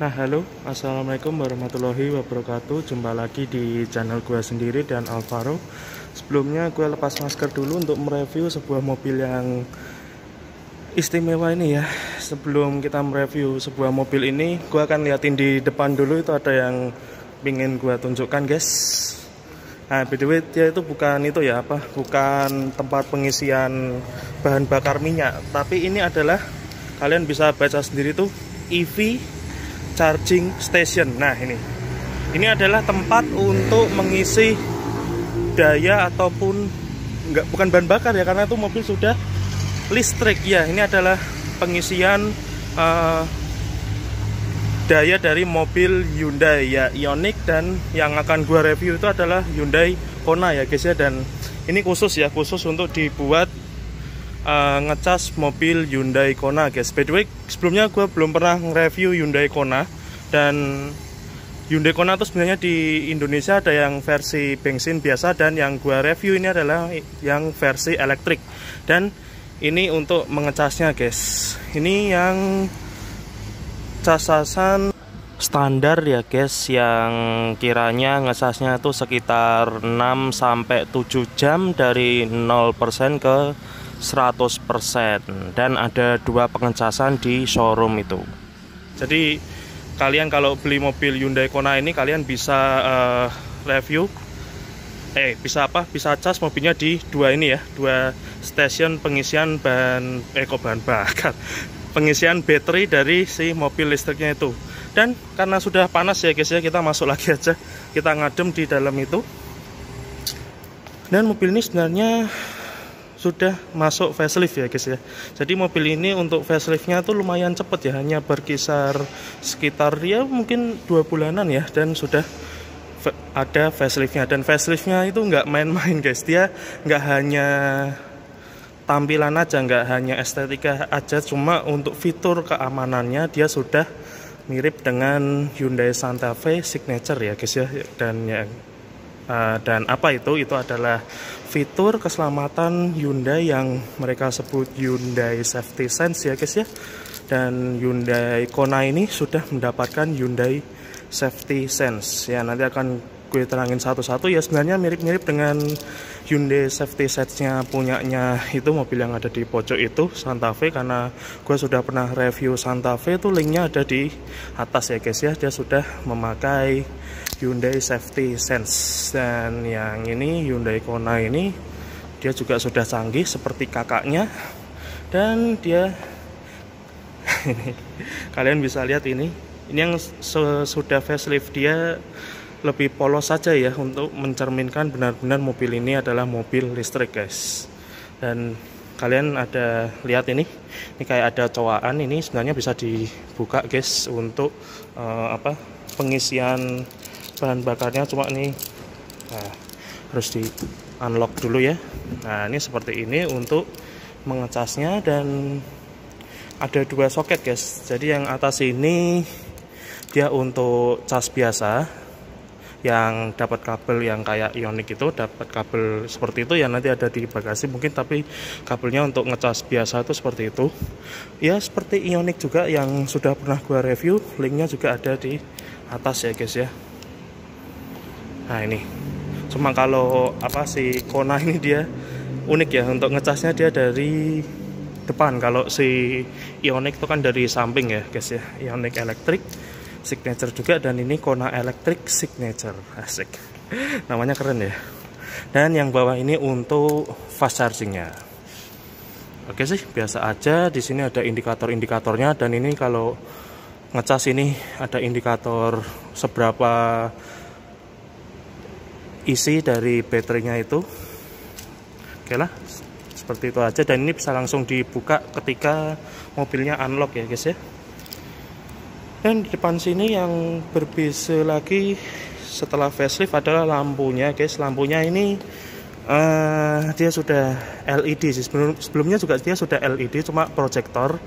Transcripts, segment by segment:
Nah, halo, assalamualaikum warahmatullahi wabarakatuh. Jumpa lagi di channel gue sendiri dan Alvaro. Sebelumnya gue lepas masker dulu untuk mereview sebuah mobil yang istimewa ini ya. Sebelum kita mereview sebuah mobil ini, gue akan liatin di depan dulu. Itu ada yang ingin gue tunjukkan, guys. Nah, by the way, dia itu bukan itu ya, bukan tempat pengisian bahan bakar minyak, tapi ini adalah, kalian bisa baca sendiri tuh, EV charging station. Nah, ini adalah tempat untuk mengisi daya ataupun bukan bahan bakar ya, karena itu mobil sudah listrik ya. Ini adalah pengisian daya dari mobil Hyundai ya, Ioniq, dan yang akan gua review itu adalah Hyundai Kona ya guys ya. Dan ini khusus untuk dibuat ngecas mobil Hyundai Kona guys. By the way, sebelumnya gue belum pernah nge-review Hyundai Kona. Dan Hyundai Kona itu sebenarnya di Indonesia ada yang versi bensin biasa, dan yang gue review ini adalah yang versi elektrik. Dan ini untuk mengecasnya guys, ini yang casasan standar ya guys, yang kiranya ngecasnya itu sekitar 6-7 jam dari 0% ke 100%, dan ada 2 pengecasan di showroom itu. Jadi kalian kalau beli mobil Hyundai Kona ini, kalian bisa bisa cas mobilnya di dua ini ya, 2 stasiun pengisian bahan bakar, pengisian baterai dari si mobil listriknya itu. Dan karena sudah panas ya guys ya, kita masuk lagi aja, kita ngadem di dalam itu. Dan mobil ini sebenarnya sudah masuk facelift ya guys ya. Jadi mobil ini untuk faceliftnya tuh lumayan cepet ya, hanya berkisar sekitar ya mungkin 2 bulanan ya, dan sudah ada faceliftnya. Dan faceliftnya itu nggak main-main guys, dia nggak hanya tampilan aja, nggak hanya estetika aja, cuma untuk fitur keamanannya dia sudah mirip dengan Hyundai Santa Fe Signature ya guys ya. Dan apa itu adalah fitur keselamatan Hyundai yang mereka sebut Hyundai Safety Sense ya guys ya. Dan Hyundai Kona ini sudah mendapatkan Hyundai Safety Sense ya. Nanti akan gue terangin satu-satu ya. Sebenarnya mirip-mirip dengan Hyundai Safety Sense-nya punyanya itu mobil yang ada di pojok itu, Santa Fe. Karena gue sudah pernah review Santa Fe, itu linknya ada di atas ya guys ya. Dia sudah memakai Hyundai Safety Sense. Dan yang ini Hyundai Kona ini, dia juga sudah canggih seperti kakaknya. Dan dia kalian bisa lihat ini yang sudah facelift, dia lebih polos saja ya, untuk mencerminkan benar-benar mobil ini adalah mobil listrik guys. Dan kalian ada lihat ini kayak ada cowakan, ini sebenarnya bisa dibuka guys untuk pengisian bahan bakarnya, cuma ini harus di unlock dulu ya. Nah, ini seperti ini untuk mengecasnya, dan ada 2 soket guys. Jadi yang atas ini dia untuk cas biasa, yang dapat kabel yang kayak Ioniq itu, dapat kabel seperti itu ya, nanti ada di bagasi mungkin, tapi kabelnya untuk ngecas biasa itu seperti itu ya, seperti Ioniq juga yang sudah pernah gua review, linknya juga ada di atas ya guys ya. Nah, ini cuma kalau si Kona ini dia unik ya, untuk ngecasnya dia dari depan. Kalau si Ioniq itu kan dari samping ya guys ya. Ioniq Electric Signature juga, dan ini Kona Electric Signature, asik, namanya keren ya. Dan yang bawah ini untuk fast chargingnya. Oke sih, biasa aja. Di sini ada indikator-indikatornya, dan ini kalau ngecas ini ada indikator seberapa isi dari baterainya itu. Oke lah, seperti itu aja. Dan ini bisa langsung dibuka ketika mobilnya unlock ya guys ya. Dan di depan sini yang berbeda lagi setelah facelift adalah lampunya guys. Lampunya ini dia sudah LED sih. Sebelumnya juga dia sudah LED, cuma proyektor.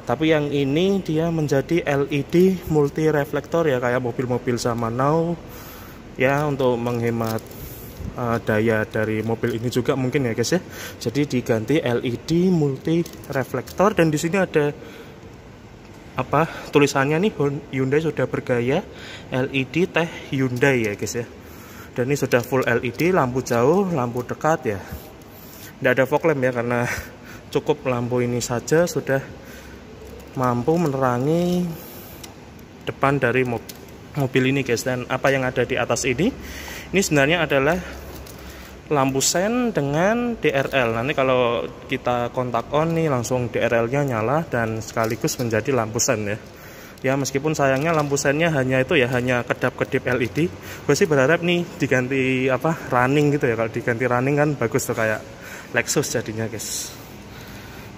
Tapi yang ini dia menjadi LED multi reflektor ya, kayak mobil-mobil zaman now ya, untuk menghemat daya dari mobil ini juga mungkin ya guys ya. Jadi diganti LED multi reflektor, dan di sini ada apa tulisannya nih, Hyundai sudah bergaya LED teh Hyundai ya guys ya. Dan ini sudah full LED, lampu jauh, lampu dekat ya. Tidak ada fog lamp ya, karena cukup lampu ini saja sudah mampu menerangi depan dari mobil ini guys. Dan apa yang ada di atas ini sebenarnya adalah lampu sen dengan DRL. Nanti kalau kita kontak on nih, langsung DRL-nya nyala dan sekaligus menjadi lampu sen ya. Ya meskipun sayangnya lampu sennya hanya itu ya, hanya kedap-kedip LED. Gue sih berharap nih diganti apa, running gitu ya. Kalau diganti running kan bagus tuh, kayak Lexus jadinya guys.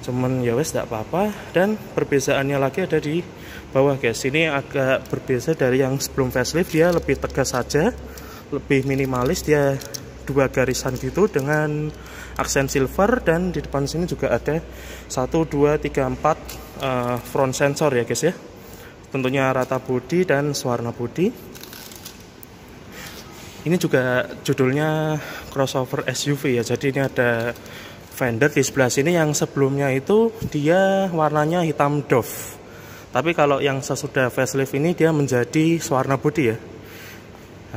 Cuman ya wes tidak apa-apa. Dan perbedaannya lagi ada di bawah guys. Ini agak berbeda dari yang sebelum facelift, dia lebih tegas saja, lebih minimalis. Dia dua garisan gitu dengan aksen silver, dan di depan sini juga ada 1, 2, 3, 4 front sensor ya guys ya. Tentunya rata bodi dan warna bodi. Ini juga judulnya crossover SUV ya. Jadi ini ada fender di sebelah sini, yang sebelumnya itu dia warnanya hitam doff. Tapi kalau yang sesudah facelift ini dia menjadi warna bodi ya.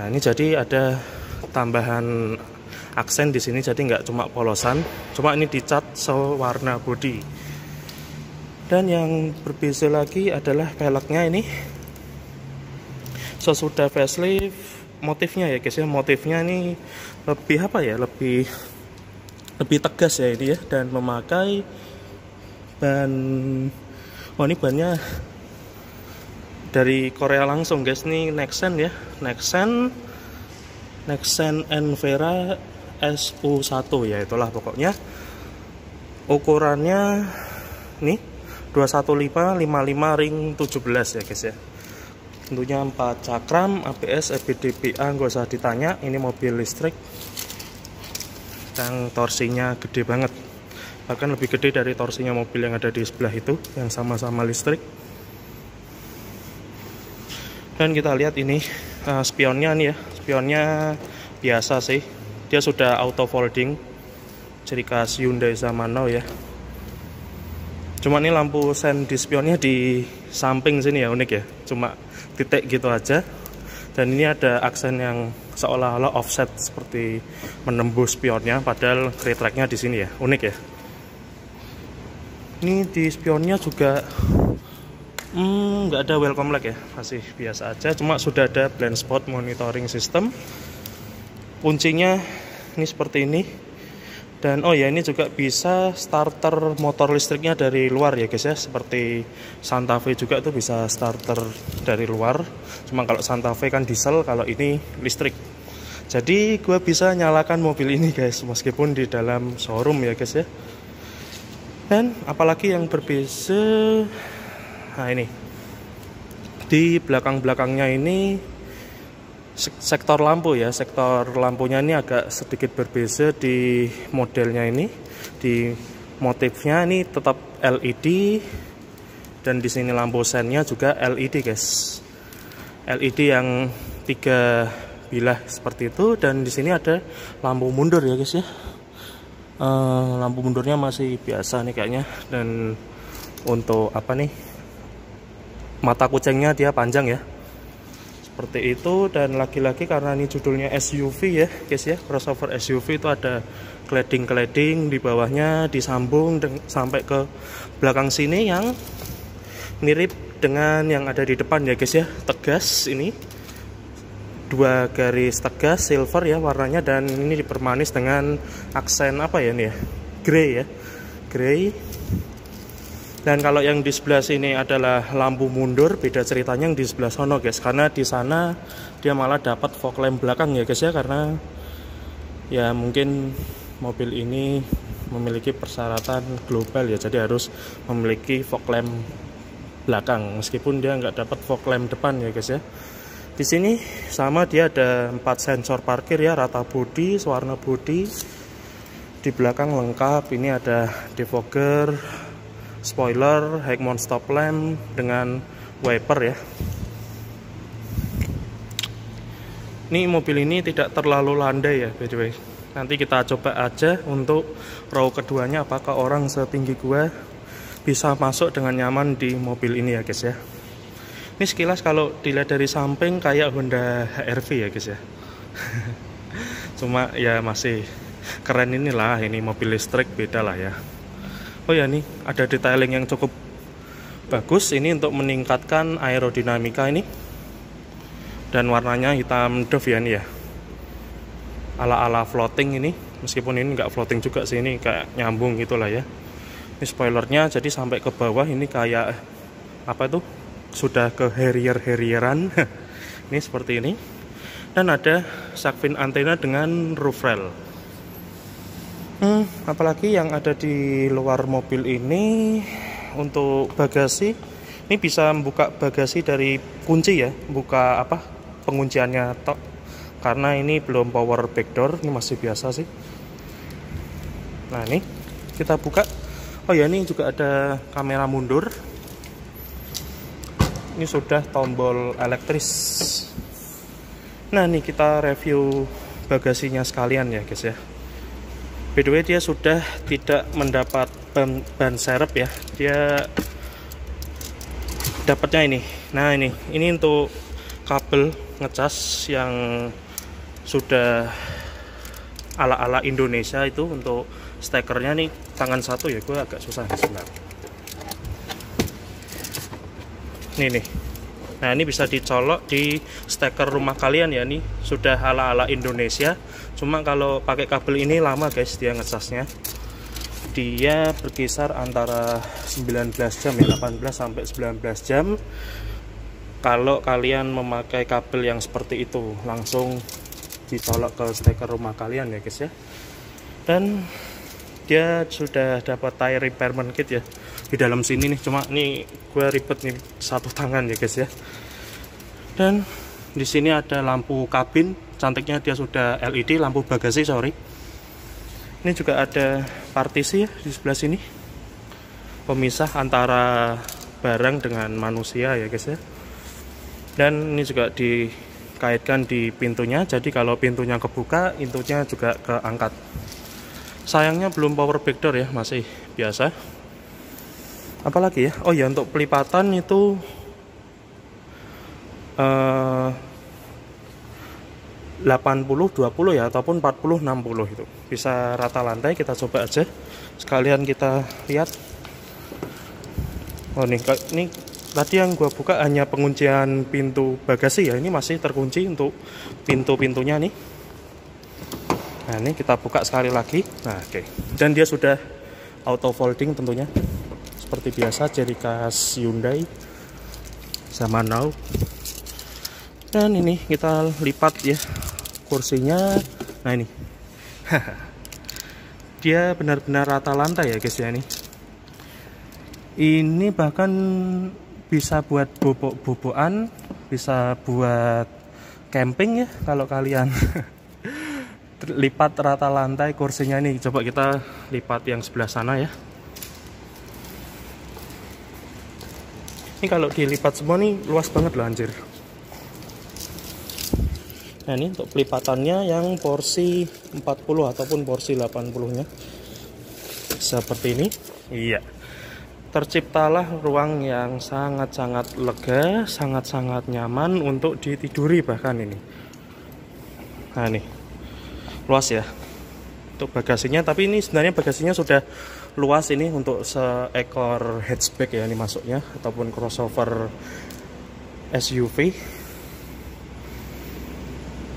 Nah ini jadi ada tambahan aksen di sini, jadi nggak cuma polosan, cuma ini dicat sewarna bodi. Dan yang berbeda lagi adalah peleknya ini. Sesudah facelift motifnya ya guys ya, motifnya ini lebih apa ya, lebih tegas ya ini ya, dan memakai ban, ini bannya dari Korea langsung guys. Ini Nexen ya, Nexen Envera SU1 ya, itulah pokoknya. Ukurannya nih 215 55 ring 17 ya guys ya. Tentunya 4 cakram, ABS, EBD-PA nggak usah ditanya, ini mobil listrik. Dan torsinya gede banget, bahkan lebih gede dari torsinya mobil yang ada di sebelah itu, yang sama-sama listrik. Dan kita lihat ini spionnya nih ya, spionnya biasa sih, dia sudah auto folding, ciri khas Hyundai zaman now ya. Cuma ini lampu sen di spionnya di samping sini ya, unik ya, cuma titik gitu aja. Dan ini ada aksen yang seolah-olah offset seperti menembus spionnya, padahal crate tracknya di sini ya, unik ya. Ini di spionnya juga nggak ada welcome light ya, masih biasa aja, cuma sudah ada blind spot monitoring system. Kuncinya ini seperti ini. Dan oh ya, ini juga bisa starter motor listriknya dari luar ya guys ya, seperti Santa Fe juga tuh bisa starter dari luar. Cuma kalau Santa Fe kan diesel, kalau ini listrik. Jadi gue bisa nyalakan mobil ini guys, meskipun di dalam showroom ya guys ya. Dan apalagi yang berbeda, nah ini di belakang-belakangnya ini sektor lampu ya, sektor lampunya ini agak sedikit berbeda di modelnya ini. Di motifnya ini tetap LED, dan di sini lampu sennya juga LED guys. LED yang 3 bilah seperti itu, dan di sini ada lampu mundur ya guys ya. Lampu mundurnya masih biasa nih kayaknya, dan untuk apa nih, mata kucingnya dia panjang ya. Seperti itu. Dan lagi-lagi karena ini judulnya SUV ya guys ya, crossover SUV, itu ada cladding di bawahnya disambung sampai ke belakang sini yang mirip dengan yang ada di depan ya guys ya, tegas. Ini 2 garis tegas silver ya warnanya, dan ini dipermanis dengan aksen apa ya ini ya, grey ya, grey. Dan kalau yang di sebelah sini adalah lampu mundur, beda ceritanya yang di sebelah sono guys, karena di sana dia malah dapat fog lamp belakang ya guys ya, karena ya mungkin mobil ini memiliki persyaratan global ya, jadi harus memiliki fog lamp belakang, meskipun dia nggak dapat fog lamp depan ya guys ya. Di sini sama, dia ada 4 sensor parkir ya, rata bodi, warna bodi. Di belakang lengkap, ini ada defogger, spoiler, high mount stop lamp dengan wiper ya. Ini mobil ini tidak terlalu landai ya by the way. Nanti kita coba aja untuk row keduanya, apakah orang setinggi gua bisa masuk dengan nyaman di mobil ini ya guys ya. Ini sekilas kalau dilihat dari samping kayak Honda HR-V ya guys ya. Cuma ya masih keren inilah, ini mobil listrik beda lah ya. Oh ya, nih ada detailing yang cukup bagus ini untuk meningkatkan aerodinamika ini. Dan warnanya hitam doff ya ini ya. Ala-ala floating ini, meskipun ini nggak floating juga sih, ini kayak nyambung gitulah ya. Ini spoilernya jadi sampai ke bawah ini kayak apa itu? Sudah ke Harrier-Harrieran. Ini seperti ini. Dan ada shark fin antena dengan roof rail. Apalagi yang ada di luar mobil ini untuk bagasi, ini bisa membuka bagasi dari kunci ya, buka apa pengunciannya tok. Karena ini belum power backdoor, ini masih biasa sih. Nah ini kita buka. Oh ya, ini juga ada kamera mundur. Ini sudah tombol elektris. Nah ini kita review bagasinya sekalian ya guys ya. By the way, dia sudah tidak mendapat ban serep ya. Dia dapatnya ini. Nah ini untuk kabel ngecas yang sudah ala-ala Indonesia itu. Untuk stekernya nih tangan satu ya, gue agak susah sebentar. Nih. Nah ini bisa dicolok di steker rumah kalian ya, nih sudah ala-ala Indonesia. Cuma kalau pakai kabel ini lama guys dia ngecasnya. Dia berkisar antara 19 jam ya, 18 sampai 19 jam. Kalau kalian memakai kabel yang seperti itu, langsung dicolok ke steker rumah kalian ya guys ya. Dan dia sudah dapat tire repairment kit ya di dalam sini nih. Cuma nih gue ribet nih satu tangan ya guys ya. Dan di sini ada lampu kabin, cantiknya dia sudah LED, lampu bagasi sorry. Ini juga ada partisi ya di sebelah sini, pemisah antara barang dengan manusia ya guys ya. Dan ini juga dikaitkan di pintunya, jadi kalau pintunya kebuka, pintunya juga keangkat. Sayangnya belum power backdoor ya, masih biasa. Apalagi ya, oh ya untuk pelipatan itu 80-20 ya, ataupun 40-60 itu bisa rata lantai. Kita coba aja sekalian kita lihat. Oh nih, ini tadi yang gua buka hanya penguncian pintu bagasi ya, ini masih terkunci untuk pintu-pintunya nih. Nah ini kita buka sekali lagi. Nah oke. Dan dia sudah auto folding tentunya, seperti biasa ciri khas Hyundai zaman now. Dan ini kita lipat ya kursinya. Nah ini dia benar-benar rata lantai ya guys ya. Ini bahkan bisa buat bobok-bobokan, bisa buat camping ya kalau kalian. Lipat rata lantai kursinya nih. Coba kita lipat yang sebelah sana ya. Ini kalau dilipat semua nih luas banget loh anjir. Nah ini untuk pelipatannya yang porsi 40 ataupun porsi 80 nya seperti ini. Iya, terciptalah ruang yang sangat-sangat lega, sangat-sangat nyaman untuk ditiduri bahkan ini. Nah nih luas ya untuk bagasinya, tapi ini sebenarnya bagasinya sudah luas ini untuk seekor hatchback ya ini masuknya, ataupun crossover SUV.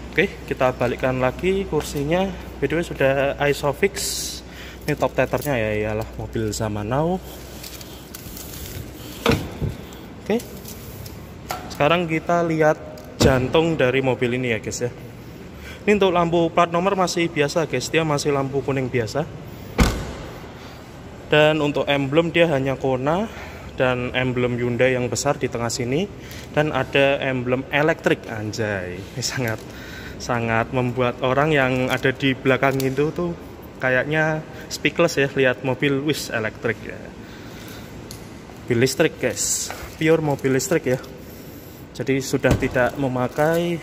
Oke, kita balikkan lagi kursinya. By the way sudah ISOFIX. Ini top tethernya ya, iyalah mobil zaman now. Oke, sekarang kita lihat jantung dari mobil ini ya guys ya. Ini untuk lampu plat nomor masih biasa guys, dia masih lampu kuning biasa. Dan untuk emblem dia hanya Kona dan emblem Hyundai yang besar di tengah sini, dan ada emblem elektrik. Anjay, ini sangat membuat orang yang ada di belakang itu tuh kayaknya speechless ya lihat mobil wis elektrik ya. Mobil listrik guys, pure mobil listrik ya. Jadi sudah tidak memakai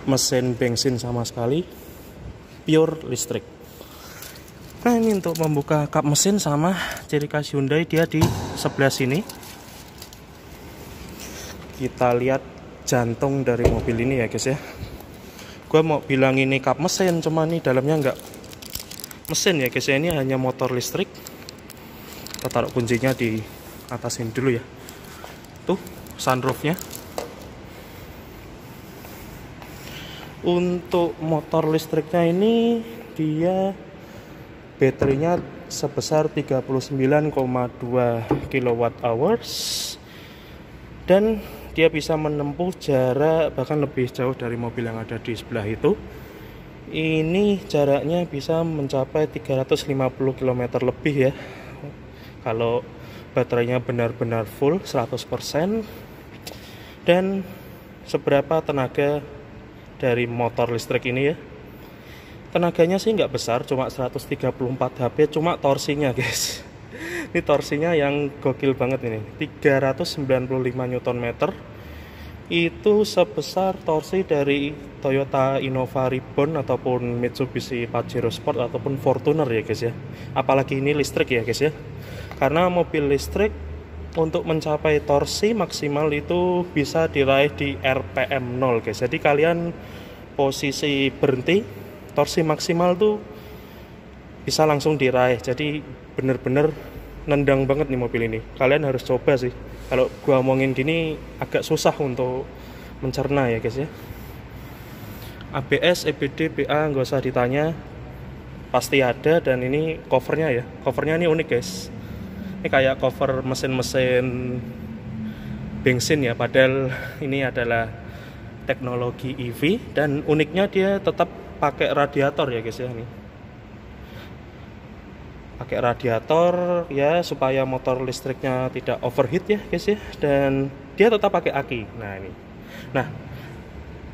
mesin bensin sama sekali, pure listrik. Nah, ini untuk membuka kap mesin sama ciri khas Hyundai, dia di sebelah sini. Kita lihat jantung dari mobil ini ya guys ya. Gue mau bilang ini kap mesin, cuma ini dalamnya nggak mesin ya guys ya, ini hanya motor listrik. Kita taruh kuncinya di atas ini dulu ya. Tuh sunroofnya. Untuk motor listriknya ini dia baterainya sebesar 39,2 kWh dan dia bisa menempuh jarak bahkan lebih jauh dari mobil yang ada di sebelah itu. Ini jaraknya bisa mencapai 350 km lebih ya, kalau baterainya benar-benar full 100%. Dan seberapa tenaga dari motor listrik ini ya, tenaganya sih nggak besar, cuma 134 HP, cuma torsinya guys, ini torsinya yang gokil banget ini, 395 Nm, itu sebesar torsi dari Toyota Innova Reborn ataupun Mitsubishi Pajero Sport ataupun Fortuner ya guys ya. Apalagi ini listrik ya guys ya, karena mobil listrik untuk mencapai torsi maksimal itu bisa diraih di RPM 0 guys. Jadi kalian posisi berhenti, torsi maksimal tuh bisa langsung diraih. Jadi bener-bener nendang banget nih mobil ini. Kalian harus coba sih. Kalau gua omongin gini agak susah untuk mencerna ya guys ya. ABS, EBD, BA nggak usah ditanya, pasti ada. Dan ini covernya ya, covernya ini unik guys. Ini kayak cover mesin-mesin bensin ya, padahal ini adalah teknologi EV. Dan uniknya dia tetap pakai radiator ya guys ya, ini pakai radiator ya supaya motor listriknya tidak overheat ya guys ya. Dan dia tetap pakai aki. Nah,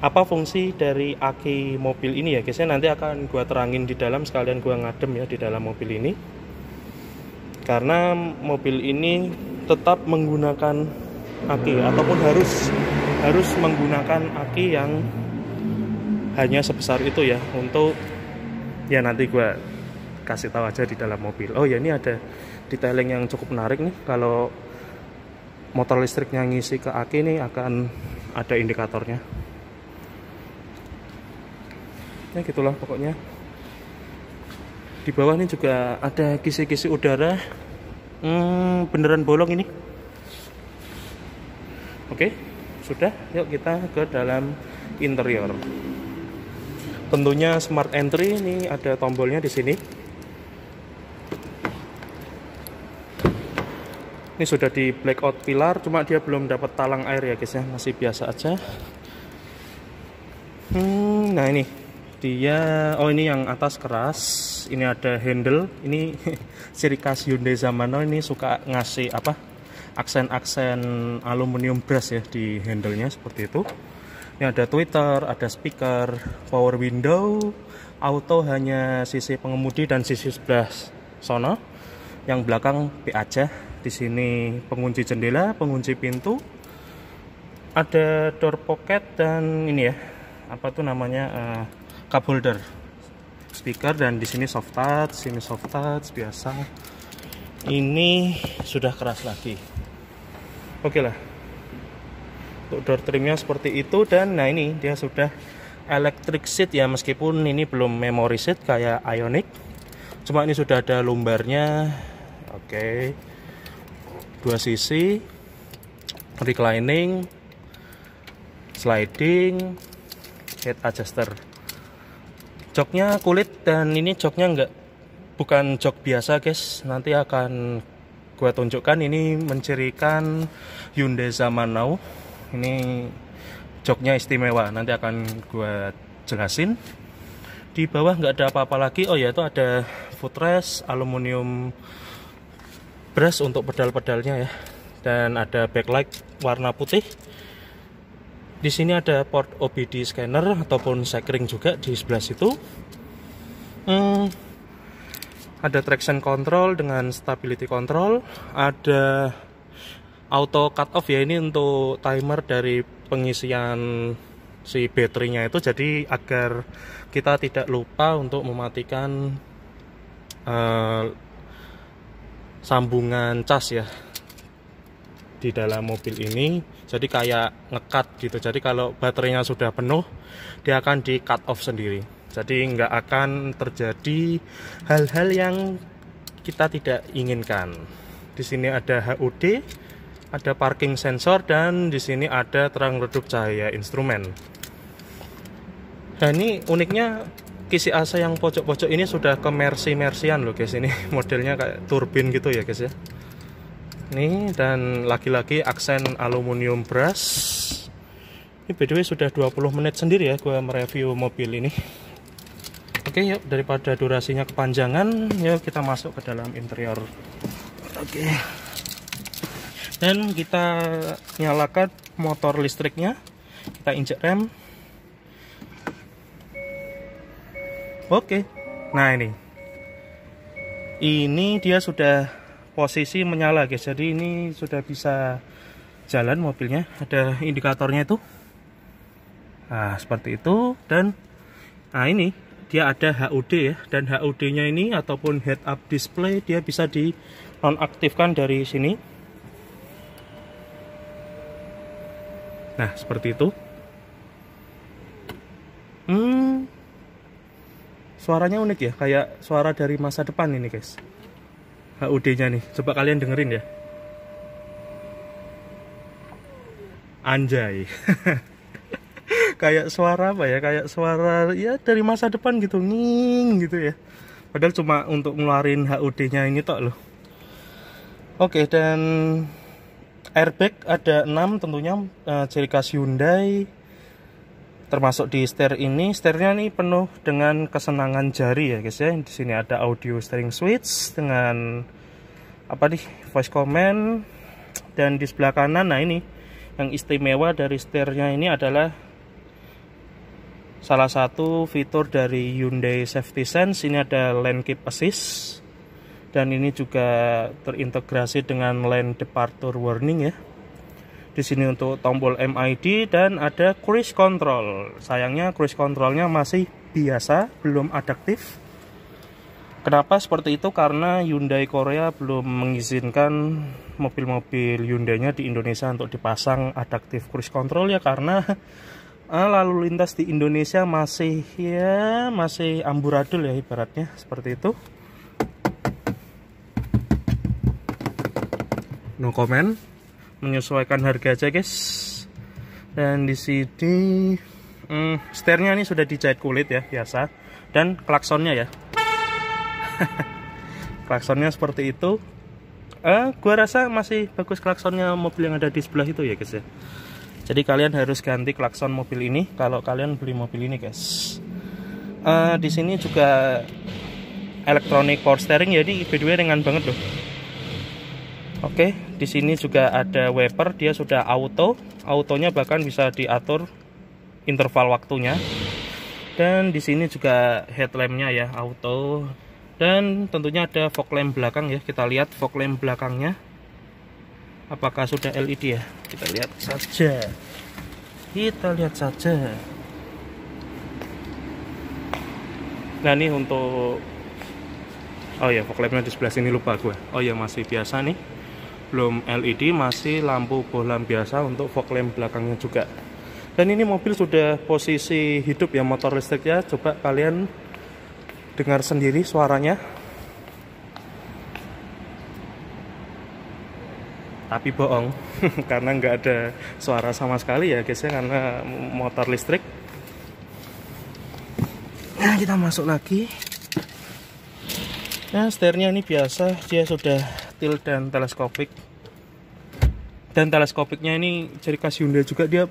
apa fungsi dari aki mobil ini ya guys ya, nanti akan gua terangin di dalam, sekalian gua ngadem ya di dalam mobil ini. Karena mobil ini tetap menggunakan aki ataupun harus menggunakan aki yang hanya sebesar itu ya, untuk ya nanti gue kasih tahu aja di dalam mobil. Oh ya, ini ada detailing yang cukup menarik nih. Kalau motor listriknya ngisi ke aki ini akan ada indikatornya. Ya gitulah pokoknya. Di bawah ini juga ada kisi-kisi udara. Beneran bolong ini. Oke, sudah. Yuk kita ke dalam interior. Tentunya smart entry, ini ada tombolnya di sini. Ini sudah di blackout pilar, cuma dia belum dapat talang air ya guys ya, masih biasa aja. Nah ini dia, oh ini yang atas keras, ini ada handle, ini ciri khas Hyundai zaman now, ini suka ngasih apa, aksen-aksen aluminium brass ya di handle-nya seperti itu. Ini ada tweeter, ada speaker, power window, auto hanya sisi pengemudi dan sisi sebelah sono. Yang belakang B aja. Di sini pengunci jendela, pengunci pintu, ada door pocket dan ini ya, apa tuh namanya, cup holder, speaker, dan di sini soft touch, sini soft touch biasa. Ini sudah keras lagi. Oke lah. Untuk door trimnya seperti itu, dan nah ini dia sudah electric seat ya, meskipun ini belum memory seat kayak Ioniq. Cuma ini sudah ada lumbarnya. Oke. Dua sisi, reclining, sliding, head adjuster. Joknya kulit, dan ini joknya bukan jok biasa guys. Nanti akan gua tunjukkan, ini mencirikan Hyundai zaman now. Ini joknya istimewa, nanti akan gua jelasin. Di bawah nggak ada apa-apa lagi. Oh ya, itu ada footrest aluminium brush untuk pedal-pedalnya ya, dan ada backlight warna putih. Di sini ada port OBD scanner ataupun sekring juga di sebelah situ. Ada traction control dengan stability control, ada auto cut off ya, ini untuk timer dari pengisian si baterainya itu, jadi agar kita tidak lupa untuk mematikan sambungan cas ya di dalam mobil ini, jadi kayak ngekat gitu. Jadi kalau baterainya sudah penuh, dia akan di cut off sendiri. Jadi nggak akan terjadi hal-hal yang kita tidak inginkan. Di sini ada HUD, ada parking sensor, dan di sini ada terang redup cahaya instrumen. Nah ini uniknya kisi AC yang pojok-pojok ini sudah ke Mercy-Mercyan loh guys. Ini modelnya kayak turbin gitu ya guys ya. Nih, dan lagi-lagi aksen aluminium brush. Ini by the way sudah 20 menit sendiri ya gue mereview mobil ini. Oke, yuk daripada durasinya kepanjangan, yuk kita masuk ke dalam interior. Oke. Dan kita nyalakan motor listriknya. Kita injek rem. Oke. Nah, ini dia sudah posisi menyala guys, jadi ini sudah bisa jalan mobilnya. Ada indikatornya itu, nah seperti itu. Dan nah ini dia ada HUD ya, dan HUD nya ini ataupun head up display dia bisa di nonaktifkan dari sini. Nah seperti itu. Suaranya unik ya, kayak suara dari masa depan ini guys. HUD-nya nih, coba kalian dengerin ya. Anjay. Kayak suara apa ya? Kayak suara ya dari masa depan gitu, nging gitu ya. Padahal cuma untuk ngeluarin HUD-nya ini tok loh. Oke, dan airbag ada 6 tentunya, ciri khas Hyundai. Termasuk di setir ini, setirnya nih penuh dengan kesenangan jari ya guys ya. Di sini ada audio steering switch dengan apa nih, voice command. Dan di sebelah kanan, nah ini yang istimewa dari setirnya ini adalah salah satu fitur dari Hyundai Safety Sense. Ini ada lane keep assist, dan ini juga terintegrasi dengan lane departure warning ya. Di sini untuk tombol MID, dan ada cruise control. Sayangnya cruise controlnya masih biasa, belum adaptif. Kenapa seperti itu? Karena Hyundai Korea belum mengizinkan mobil-mobil Hyundai-nya di Indonesia untuk dipasang adaptif cruise control ya, karena lalu lintas di Indonesia masih amburadul ya ibaratnya, seperti itu. No comment. Menyesuaikan harga aja guys. Dan di sini setirnya ini sudah dijahit kulit ya biasa, dan klaksonnya ya. Klaksonnya seperti itu. Gua rasa masih bagus klaksonnya mobil yang ada di sebelah itu ya guys ya. Jadi kalian harus ganti klakson mobil ini kalau kalian beli mobil ini guys. Di sini juga electronic power steering, jadi by the way ringan banget loh. Oke, di sini juga ada wiper, dia sudah auto. Autonya bahkan bisa diatur interval waktunya. Dan di sini juga headlampnya ya auto. Dan tentunya ada fog lamp belakang ya. Kita lihat fog lamp belakangnya apakah sudah LED ya. Kita lihat saja. Nah ini untuk, oh ya, fog lampnya di sebelah sini lupa gue. Oh ya, masih biasa nih, belum LED, masih lampu bohlam biasa untuk fog lamp belakangnya juga. Dan ini mobil sudah posisi hidup ya, motor listriknya. Coba kalian dengar sendiri suaranya. Tapi bohong, karena nggak ada suara sama sekali ya guys ya, karena motor listrik. Nah kita masuk lagi. Nah setirnya ini biasa, dia sudah tilt dan teleskopik. Dan teleskopiknya ini ciri khas Hyundai juga, dia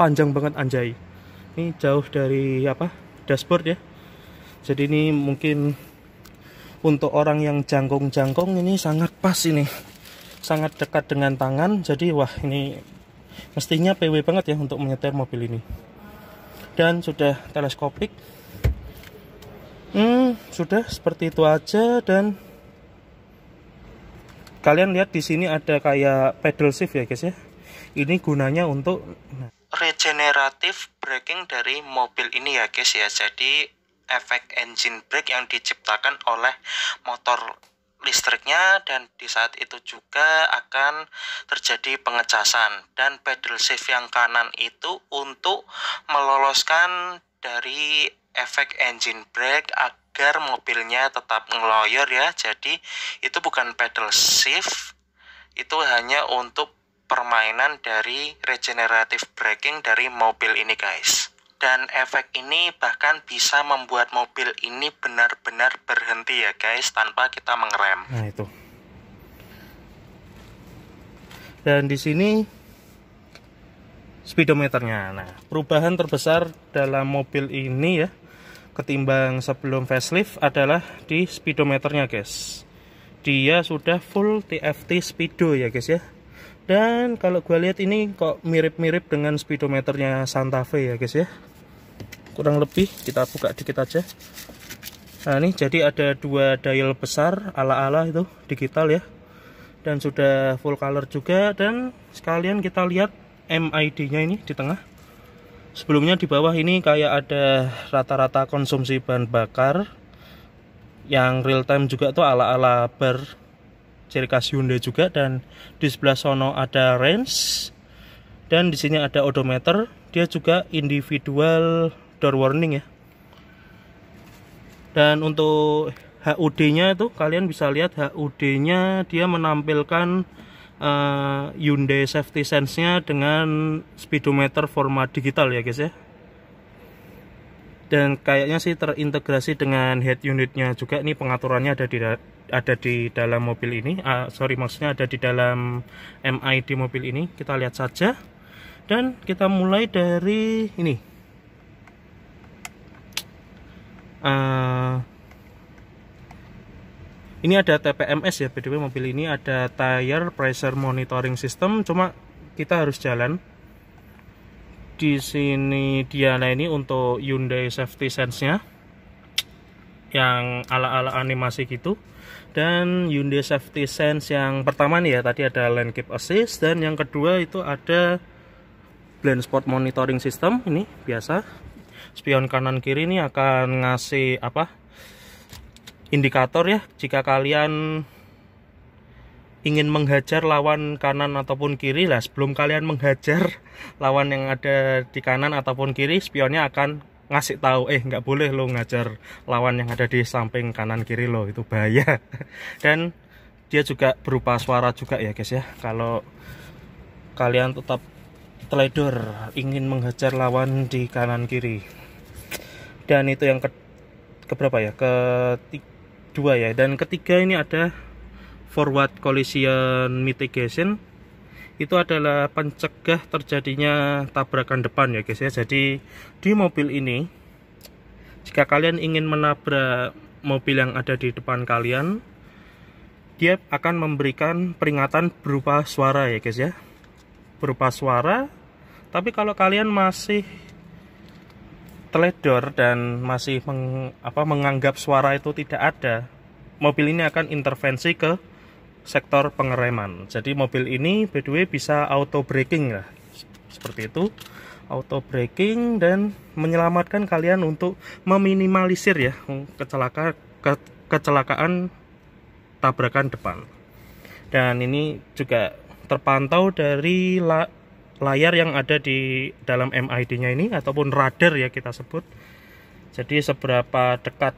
panjang banget anjay. Ini jauh dari dashboard ya. Jadi ini mungkin untuk orang yang jangkung-jangkung ini sangat pas ini. Sangat dekat dengan tangan. Jadi wah, ini mestinya PW banget ya untuk menyetir mobil ini. Dan sudah teleskopik. Sudah seperti itu aja. Dan kalian lihat di sini ada kayak pedal shift ya guys ya. Ini gunanya untuk regeneratif braking dari mobil ini ya guys ya. Jadi efek engine brake yang diciptakan oleh motor listriknya, dan di saat itu juga akan terjadi pengecasan. Dan pedal shift yang kanan itu untuk meloloskan dari efek engine brake agar mobilnya tetap ngeloyor ya. Jadi itu bukan pedal shift, itu hanya untuk permainan dari regenerative braking dari mobil ini guys. Dan efek ini bahkan bisa membuat mobil ini benar-benar berhenti ya guys, tanpa kita mengerem. Nah itu. Dan di sini speedometernya. Nah, perubahan terbesar dalam mobil ini ya, ketimbang sebelum facelift adalah di speedometernya guys. Dia sudah full TFT speedo ya guys ya. Dan kalau gue lihat ini kok mirip-mirip dengan speedometernya Santa Fe ya guys ya. Kurang lebih, kita buka dikit aja. Nah ini jadi ada dua dial besar ala-ala itu digital ya, dan sudah full color juga. Dan sekalian kita lihat MID nya ini di tengah. Sebelumnya di bawah ini kayak ada rata-rata konsumsi bahan bakar yang real time juga tuh ala-ala bar ciri khas Hyundai juga. Dan di sebelah sono ada range, dan di sini ada odometer. Dia juga individual door warning ya. Dan untuk HUD-nya itu kalian bisa lihat HUD-nya dia menampilkan Hyundai Safety Sense-nya dengan speedometer format digital ya guys ya. Dan kayaknya sih terintegrasi dengan head unitnya juga. Ini pengaturannya ada di dalam mobil ini. Maksudnya ada di dalam MID mobil ini. Kita lihat saja. Dan kita mulai dari ini. Ini ada TPMS ya, by the way mobil ini ada Tire Pressure Monitoring System, cuma kita harus jalan. Di sini dia, nah ini untuk Hyundai Safety Sense-nya yang ala-ala animasi gitu. Dan Hyundai Safety Sense yang pertama nih ya, tadi ada Lane Keep Assist, dan yang kedua itu ada Blind Spot Monitoring System. Ini biasa, spion kanan kiri ini akan ngasih indikator ya, jika kalian ingin menghajar lawan kanan ataupun kiri lah, sebelum kalian menghajar lawan yang ada di kanan ataupun kiri, spionnya akan ngasih tahu nggak boleh lo ngajar lawan yang ada di samping kanan kiri lo, itu bahaya. Dan dia juga berupa suara juga ya guys ya, kalau kalian tetap teledor ingin menghajar lawan di kanan kiri. Dan itu yang keberapa ya, kedua ya. Dan ketiga ini ada forward collision mitigation. Itu adalah pencegah terjadinya tabrakan depan ya guys ya. Jadi di mobil ini, jika kalian ingin menabrak mobil yang ada di depan kalian, dia akan memberikan peringatan berupa suara ya guys ya, berupa suara. Tapi kalau kalian masih teledor dan masih menganggap suara itu tidak ada, mobil ini akan intervensi ke sektor pengereman. Jadi mobil ini by the way bisa auto braking lah, seperti itu, auto braking, dan menyelamatkan kalian untuk meminimalisir ya kecelakaan tabrakan depan. Dan ini juga terpantau dari layar yang ada di dalam MID-nya ini, ataupun radar ya kita sebut. Jadi seberapa dekat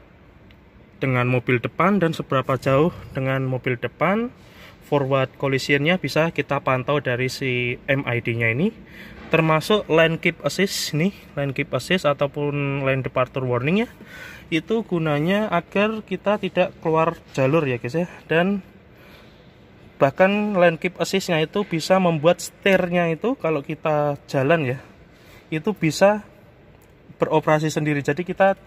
dengan mobil depan dan seberapa jauh dengan mobil depan, forward collision-nya bisa kita pantau dari si MID-nya ini. Termasuk lane keep assist nih, lane keep assist ataupun lane departure warning ya. Itu gunanya agar kita tidak keluar jalur ya guys ya. Dan bahkan lane keep assist-nya itu bisa membuat setirnya itu kalau kita jalan ya, itu bisa beroperasi sendiri. Jadi kita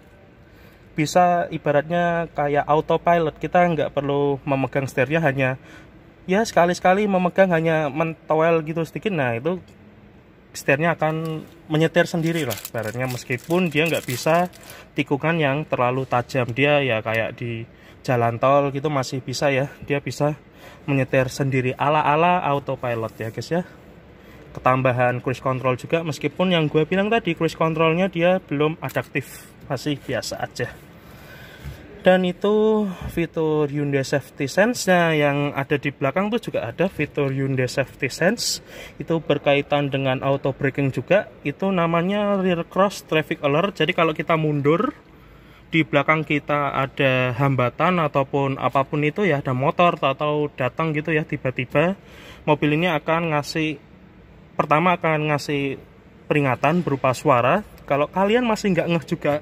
bisa ibaratnya kayak autopilot, kita nggak perlu memegang setirnya, hanya ya sekali-sekali memegang, hanya mentowel gitu sedikit, nah itu setirnya akan menyetir sendiri lah ibaratnya. Meskipun dia nggak bisa tikungan yang terlalu tajam, dia ya kayak di jalan tol gitu masih bisa ya, dia bisa menyetir sendiri ala-ala autopilot ya guys ya. Ketambahan cruise control juga, meskipun yang gue bilang tadi cruise controlnya dia belum adaptif. masih biasa aja. Dan itu fitur Hyundai Safety Sense. Nah, yang ada di belakang tuh juga ada fitur Hyundai Safety Sense. Itu berkaitan dengan auto braking juga. Itu namanya rear cross traffic alert. Jadi kalau kita mundur, di belakang kita ada hambatan ataupun apapun itu ya, ada motor atau datang gitu ya, tiba-tiba mobil ini akan ngasih, pertama akan ngasih peringatan berupa suara. Kalau kalian masih nggak ngeh juga,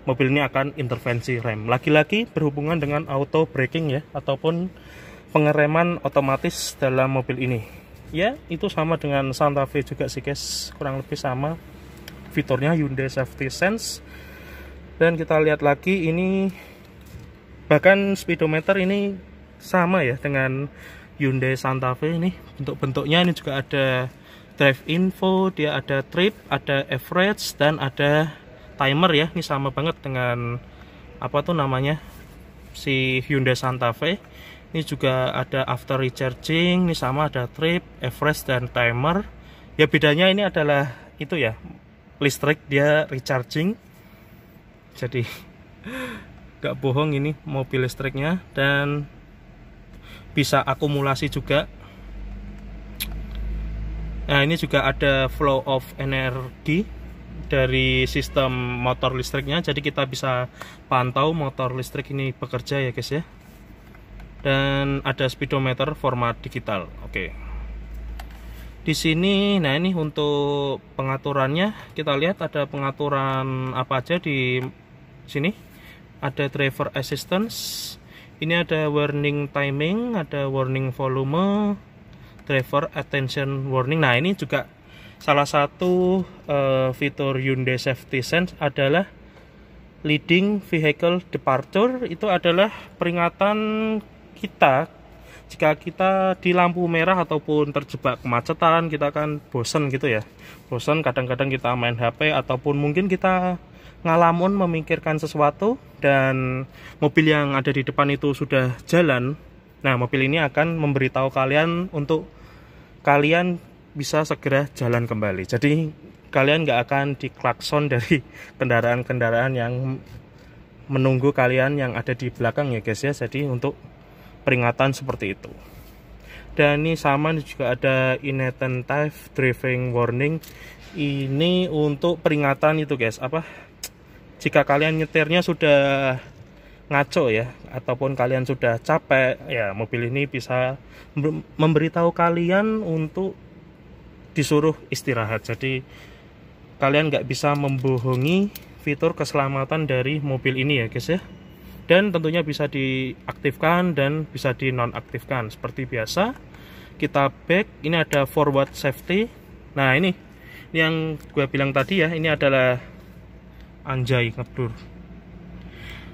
mobil ini akan intervensi rem. Lagi-lagi berhubungan dengan auto braking ya, ataupun pengereman otomatis dalam mobil ini. Ya, itu sama dengan Santa Fe juga sih guys, kurang lebih sama fiturnya Hyundai Safety Sense. Dan kita lihat lagi ini, bahkan speedometer ini sama ya dengan Hyundai Santa Fe ini. Bentuk-bentuknya ini juga ada drive info, dia ada trip, ada average, dan ada timer ya. Ini sama banget dengan apa tuh namanya si Hyundai Santa Fe. Ini juga ada after recharging, ini sama ada trip, average, dan timer. Ya bedanya ini adalah itu ya, listrik, dia recharging. Jadi gak bohong, ini mobil listriknya, dan bisa akumulasi juga. Nah, ini juga ada flow of energi dari sistem motor listriknya, jadi kita bisa pantau motor listrik ini bekerja ya guys ya. Dan ada speedometer format digital. Oke. Di sini, nah ini untuk pengaturannya, kita lihat ada pengaturan apa aja di sini. Ada driver assistance, ini ada warning timing, ada warning volume, driver attention warning. Nah, ini juga salah satu fitur Hyundai Safety Sense adalah leading vehicle departure. Itu adalah peringatan kita jika kita di lampu merah ataupun terjebak kemacetan. Kita kan bosen gitu ya, bosen, kadang-kadang kita main HP ataupun mungkin kita ngalamun memikirkan sesuatu dan mobil yang ada di depan itu sudah jalan. Nah, mobil ini akan memberitahu kalian untuk kalian bisa segera jalan kembali. Jadi kalian nggak akan diklakson dari kendaraan-kendaraan yang menunggu kalian yang ada di belakang ya guys ya. Jadi untuk peringatan seperti itu. Dan ini sama juga ada inattentive driving warning. Ini untuk peringatan itu guys, apa, jika kalian nyetirnya sudah ngaco ya, ataupun kalian sudah capek ya, mobil ini bisa memberitahu kalian untuk disuruh istirahat. Jadi kalian nggak bisa membohongi fitur keselamatan dari mobil ini ya guys ya. Dan tentunya bisa diaktifkan dan bisa dinonaktifkan seperti biasa. Kita back, ini ada forward safety. Nah, ini yang gue bilang tadi ya, ini adalah anjay ngeblur,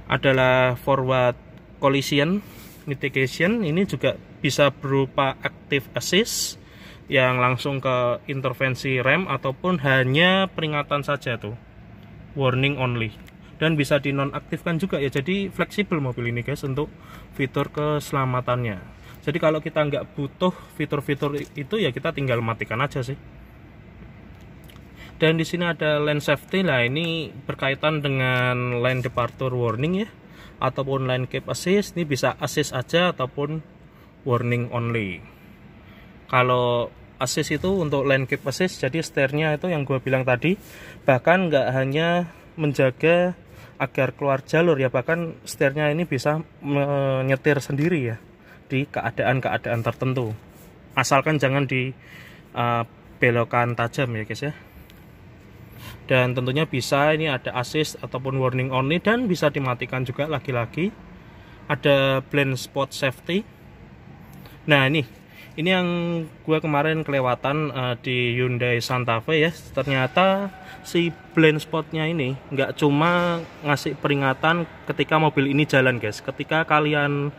adalah forward collision mitigation. Ini juga bisa berupa active assist yang langsung ke intervensi rem, ataupun hanya peringatan saja tuh, warning only. Dan bisa dinonaktifkan juga ya, jadi fleksibel mobil ini guys untuk fitur keselamatannya. Jadi kalau kita nggak butuh fitur-fitur itu ya kita tinggal matikan aja sih. Dan di sini ada lane safety. Nah, ini berkaitan dengan lane departure warning ya, ataupun lane keep assist. Ini bisa assist aja ataupun warning only. Kalau assist itu untuk lane keep assist, jadi setirnya itu yang gue bilang tadi, bahkan nggak hanya menjaga agar keluar jalur ya, bahkan setirnya ini bisa menyetir sendiri ya di keadaan-keadaan tertentu, asalkan jangan di belokan tajam ya guys ya. Dan tentunya bisa, ini ada assist ataupun warning only, dan bisa dimatikan juga. Lagi-lagi ada blind spot safety. Nah, ini yang gue kemarin kelewatan di Hyundai Santa Fe ya. Ternyata si blind spotnya ini nggak cuma ngasih peringatan ketika mobil ini jalan guys. Ketika kalian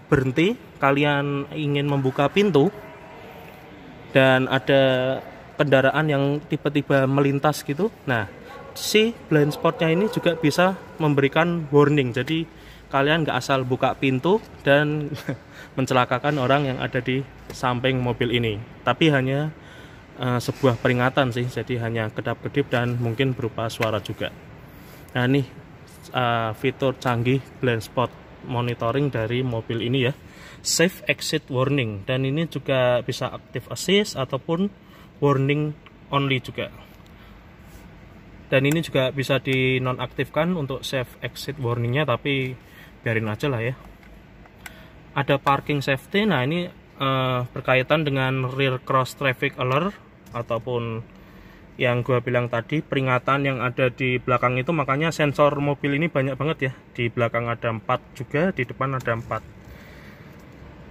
berhenti, kalian ingin membuka pintu dan ada kendaraan yang tiba-tiba melintas gitu, nah si blind spotnya ini juga bisa memberikan warning. Jadi kalian nggak asal buka pintu dan mencelakakan orang yang ada di samping mobil ini, tapi hanya sebuah peringatan sih. Jadi hanya kedap-kedip dan mungkin berupa suara juga. Nah, nih fitur canggih blind spot monitoring dari mobil ini ya, safe exit warning, dan ini juga bisa active assist ataupun warning only juga. Dan ini juga bisa dinonaktifkan untuk safe exit warningnya, tapi biarin aja lah ya. Ada parking safety, nah ini berkaitan dengan rear cross traffic alert ataupun yang gua bilang tadi, peringatan yang ada di belakang itu. Makanya sensor mobil ini banyak banget ya, di belakang ada 4 juga, di depan ada 4.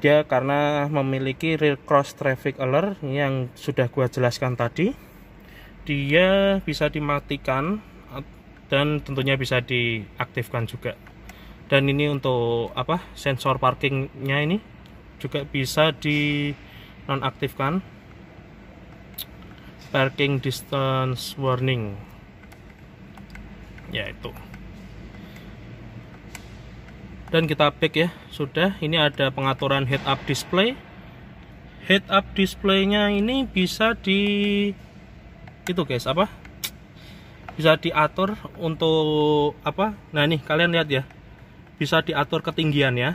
Dia karena memiliki rear cross traffic alert yang sudah gua jelaskan tadi, dia bisa dimatikan dan tentunya bisa diaktifkan juga. Dan ini untuk apa, sensor parkingnya ini juga bisa di nonaktifkan, parking distance warning ya itu. Dan kita back ya, sudah. Ini ada pengaturan head up display. Head up displaynya ini bisa di itu guys, apa, bisa diatur untuk apa, nah nih kalian lihat ya, bisa diatur ketinggian ya.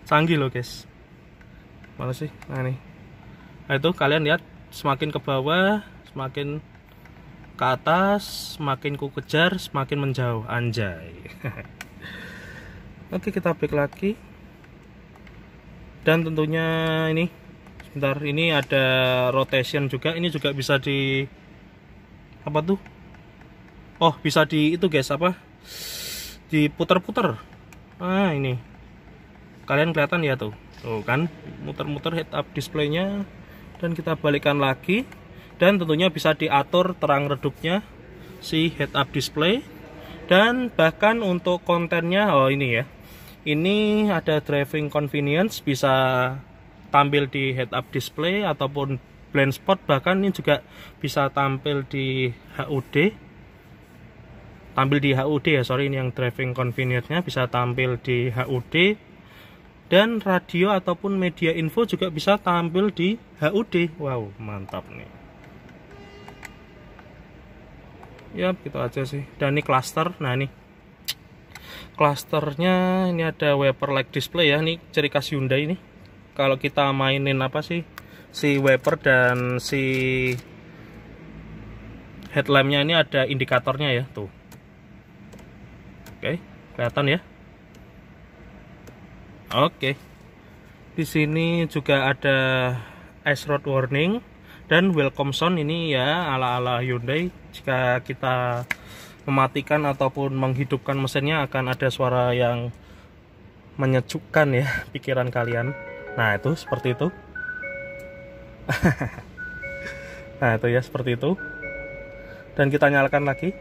Canggih loh guys, mana sih, nah nih, nah itu kalian lihat, semakin ke bawah, semakin ke atas, semakin ku kejar, semakin menjauh, anjay. Oke, kita back lagi. Dan tentunya ini, sebentar, ini ada rotation juga. Ini juga bisa di apa tuh? Oh, bisa di itu guys, apa? Diputar-putar. Ah, ini. Kalian kelihatan ya tuh. Tuh kan, muter-muter head up displaynya. Dan kita balikkan lagi, dan tentunya bisa diatur terang redupnya si head up display. Dan bahkan untuk kontennya, oh ini ya, ini ada driving convenience, bisa tampil di head up display ataupun blind spot, bahkan ini juga bisa tampil di HUD, ya, sorry, ini yang driving convenience-nya bisa tampil di HUD. Dan radio ataupun media info juga bisa tampil di HUD. Wow, mantap nih. Ya, gitu aja sih. Dan ini cluster. Nah, ini clusternya, ini ada wiper light display ya. Ini ciri khas Hyundai ini. Kalau kita mainin apa sih, si wiper dan si headlampnya, ini ada indikatornya ya, tuh. Oke, kelihatan ya. Oke, di sini juga ada ice road warning dan welcome sound. Ini ya ala-ala Hyundai, jika kita mematikan ataupun menghidupkan mesinnya akan ada suara yang menyejukkan ya pikiran kalian. Nah itu seperti itu. Nah itu ya seperti itu. Dan kita nyalakan lagi.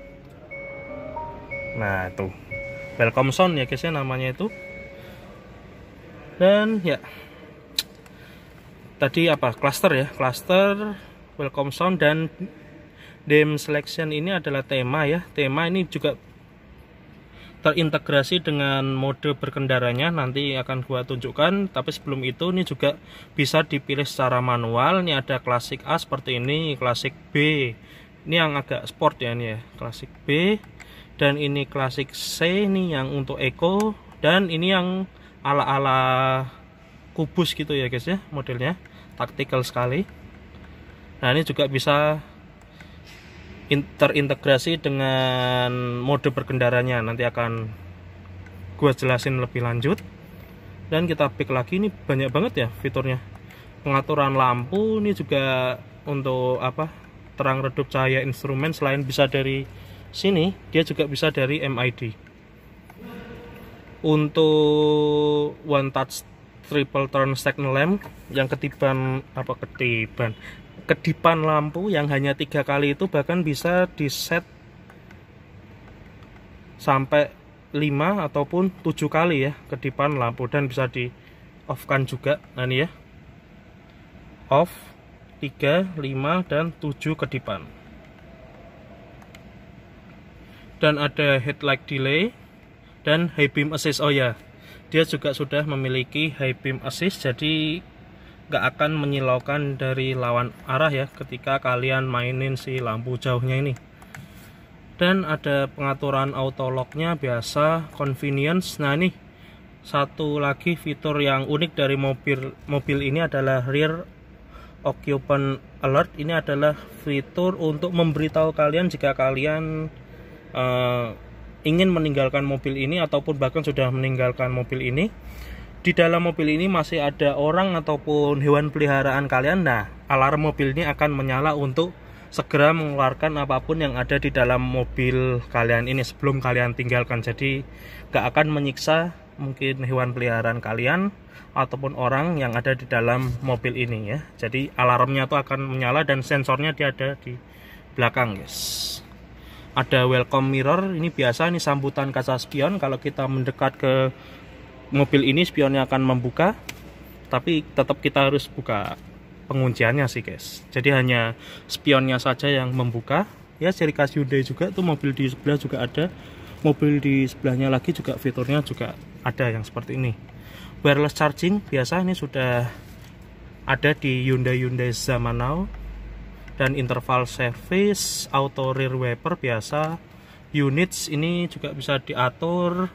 Nah itu welcome sound ya guys ya, namanya itu. Dan ya tadi apa, cluster ya, cluster, welcome sound, dan DEM selection ini adalah tema ya. Tema ini juga terintegrasi dengan mode berkendaranya, nanti akan gua tunjukkan. Tapi sebelum itu, ini juga bisa dipilih secara manual. Ini ada klasik A seperti ini, klasik B ini yang agak sport ya, ini ya klasik B, dan ini klasik C ini yang untuk eco, dan ini yang ala-ala kubus gitu ya guys ya, modelnya taktikal sekali. Nah ini juga bisa terintegrasi dengan mode berkendaranya, nanti akan gue jelasin lebih lanjut. Dan kita back lagi, ini banyak banget ya fiturnya. Pengaturan lampu ini juga untuk apa, terang redup cahaya instrumen. Selain bisa dari sini, dia juga bisa dari MID. Untuk one touch triple turn signal lamp yang kedipan lampu yang hanya 3 kali itu bahkan bisa di set sampai 5 ataupun 7 kali ya kedipan lampu, dan bisa di off kan juga. Nah ini ya, off 3, 5 dan 7 kedipan. Dan ada headlight delay dan high beam assist. Oh ya, dia juga sudah memiliki high beam assist, jadi nggak akan menyilaukan dari lawan arah ya ketika kalian mainin si lampu jauhnya ini. Dan ada pengaturan auto locknya biasa, convenience. Nah ini satu lagi fitur yang unik dari mobil ini adalah rear occupant alert. Ini adalah fitur untuk memberitahu kalian jika kalian ingin meninggalkan mobil ini ataupun bahkan sudah meninggalkan mobil ini. Di dalam mobil ini masih ada orang ataupun hewan peliharaan kalian. Nah, alarm mobil ini akan menyala untuk segera mengeluarkan apapun yang ada di dalam mobil kalian ini sebelum kalian tinggalkan. Jadi gak akan menyiksa mungkin hewan peliharaan kalian ataupun orang yang ada di dalam mobil ini ya. Jadi alarmnya tuh akan menyala dan sensornya dia ada di belakang, guys. Ada welcome mirror, ini biasa, ini sambutan kaca spion. Kalau kita mendekat ke mobil ini, spionnya akan membuka, tapi tetap kita harus buka pengunciannya sih, guys. Jadi hanya spionnya saja yang membuka. Ya, ciri khas Hyundai juga tuh, mobil di sebelah juga ada, mobil di sebelahnya lagi juga fiturnya juga ada yang seperti ini. Wireless charging biasa, ini sudah ada di Hyundai zaman now. Dan interval service, auto rear wiper biasa. Units ini juga bisa diatur,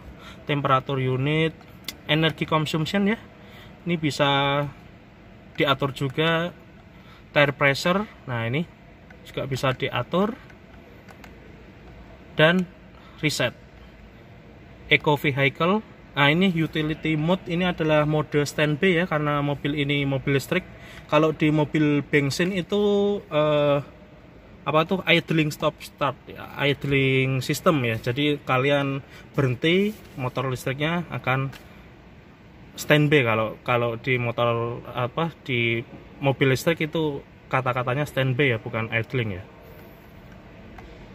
temperatur unit, energy consumption ya. Ini bisa diatur juga, tire pressure. Nah, ini juga bisa diatur. Dan reset. Eco vehicle. Nah, ini utility mode, ini adalah mode standby ya, karena mobil ini mobil listrik. Kalau di mobil bensin itu idling stop start ya, idling system ya. Jadi kalian berhenti, motor listriknya akan standby. Kalau di motor di mobil listrik itu kata-katanya standby ya, bukan idling ya.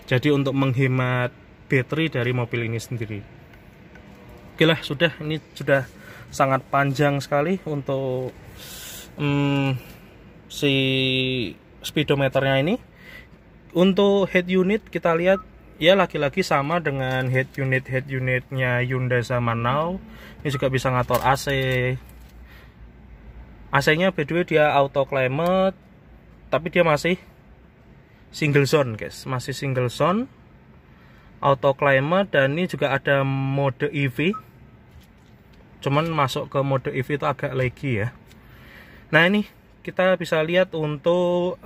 Jadi untuk menghemat baterai dari mobil ini sendiri. Oke lah, ini sudah sangat panjang sekali untuk si speedometernya ini. Untuk head unit kita lihat ya, lagi-lagi sama dengan head unitnya Hyundai zaman now. Ini juga bisa ngatur AC. AC-nya by the way dia auto climate, tapi dia masih single zone, guys. Masih single zone, auto climate. Dan ini juga ada mode EV. Cuman masuk ke mode EV itu agak laggy ya. Nah, ini kita bisa lihat untuk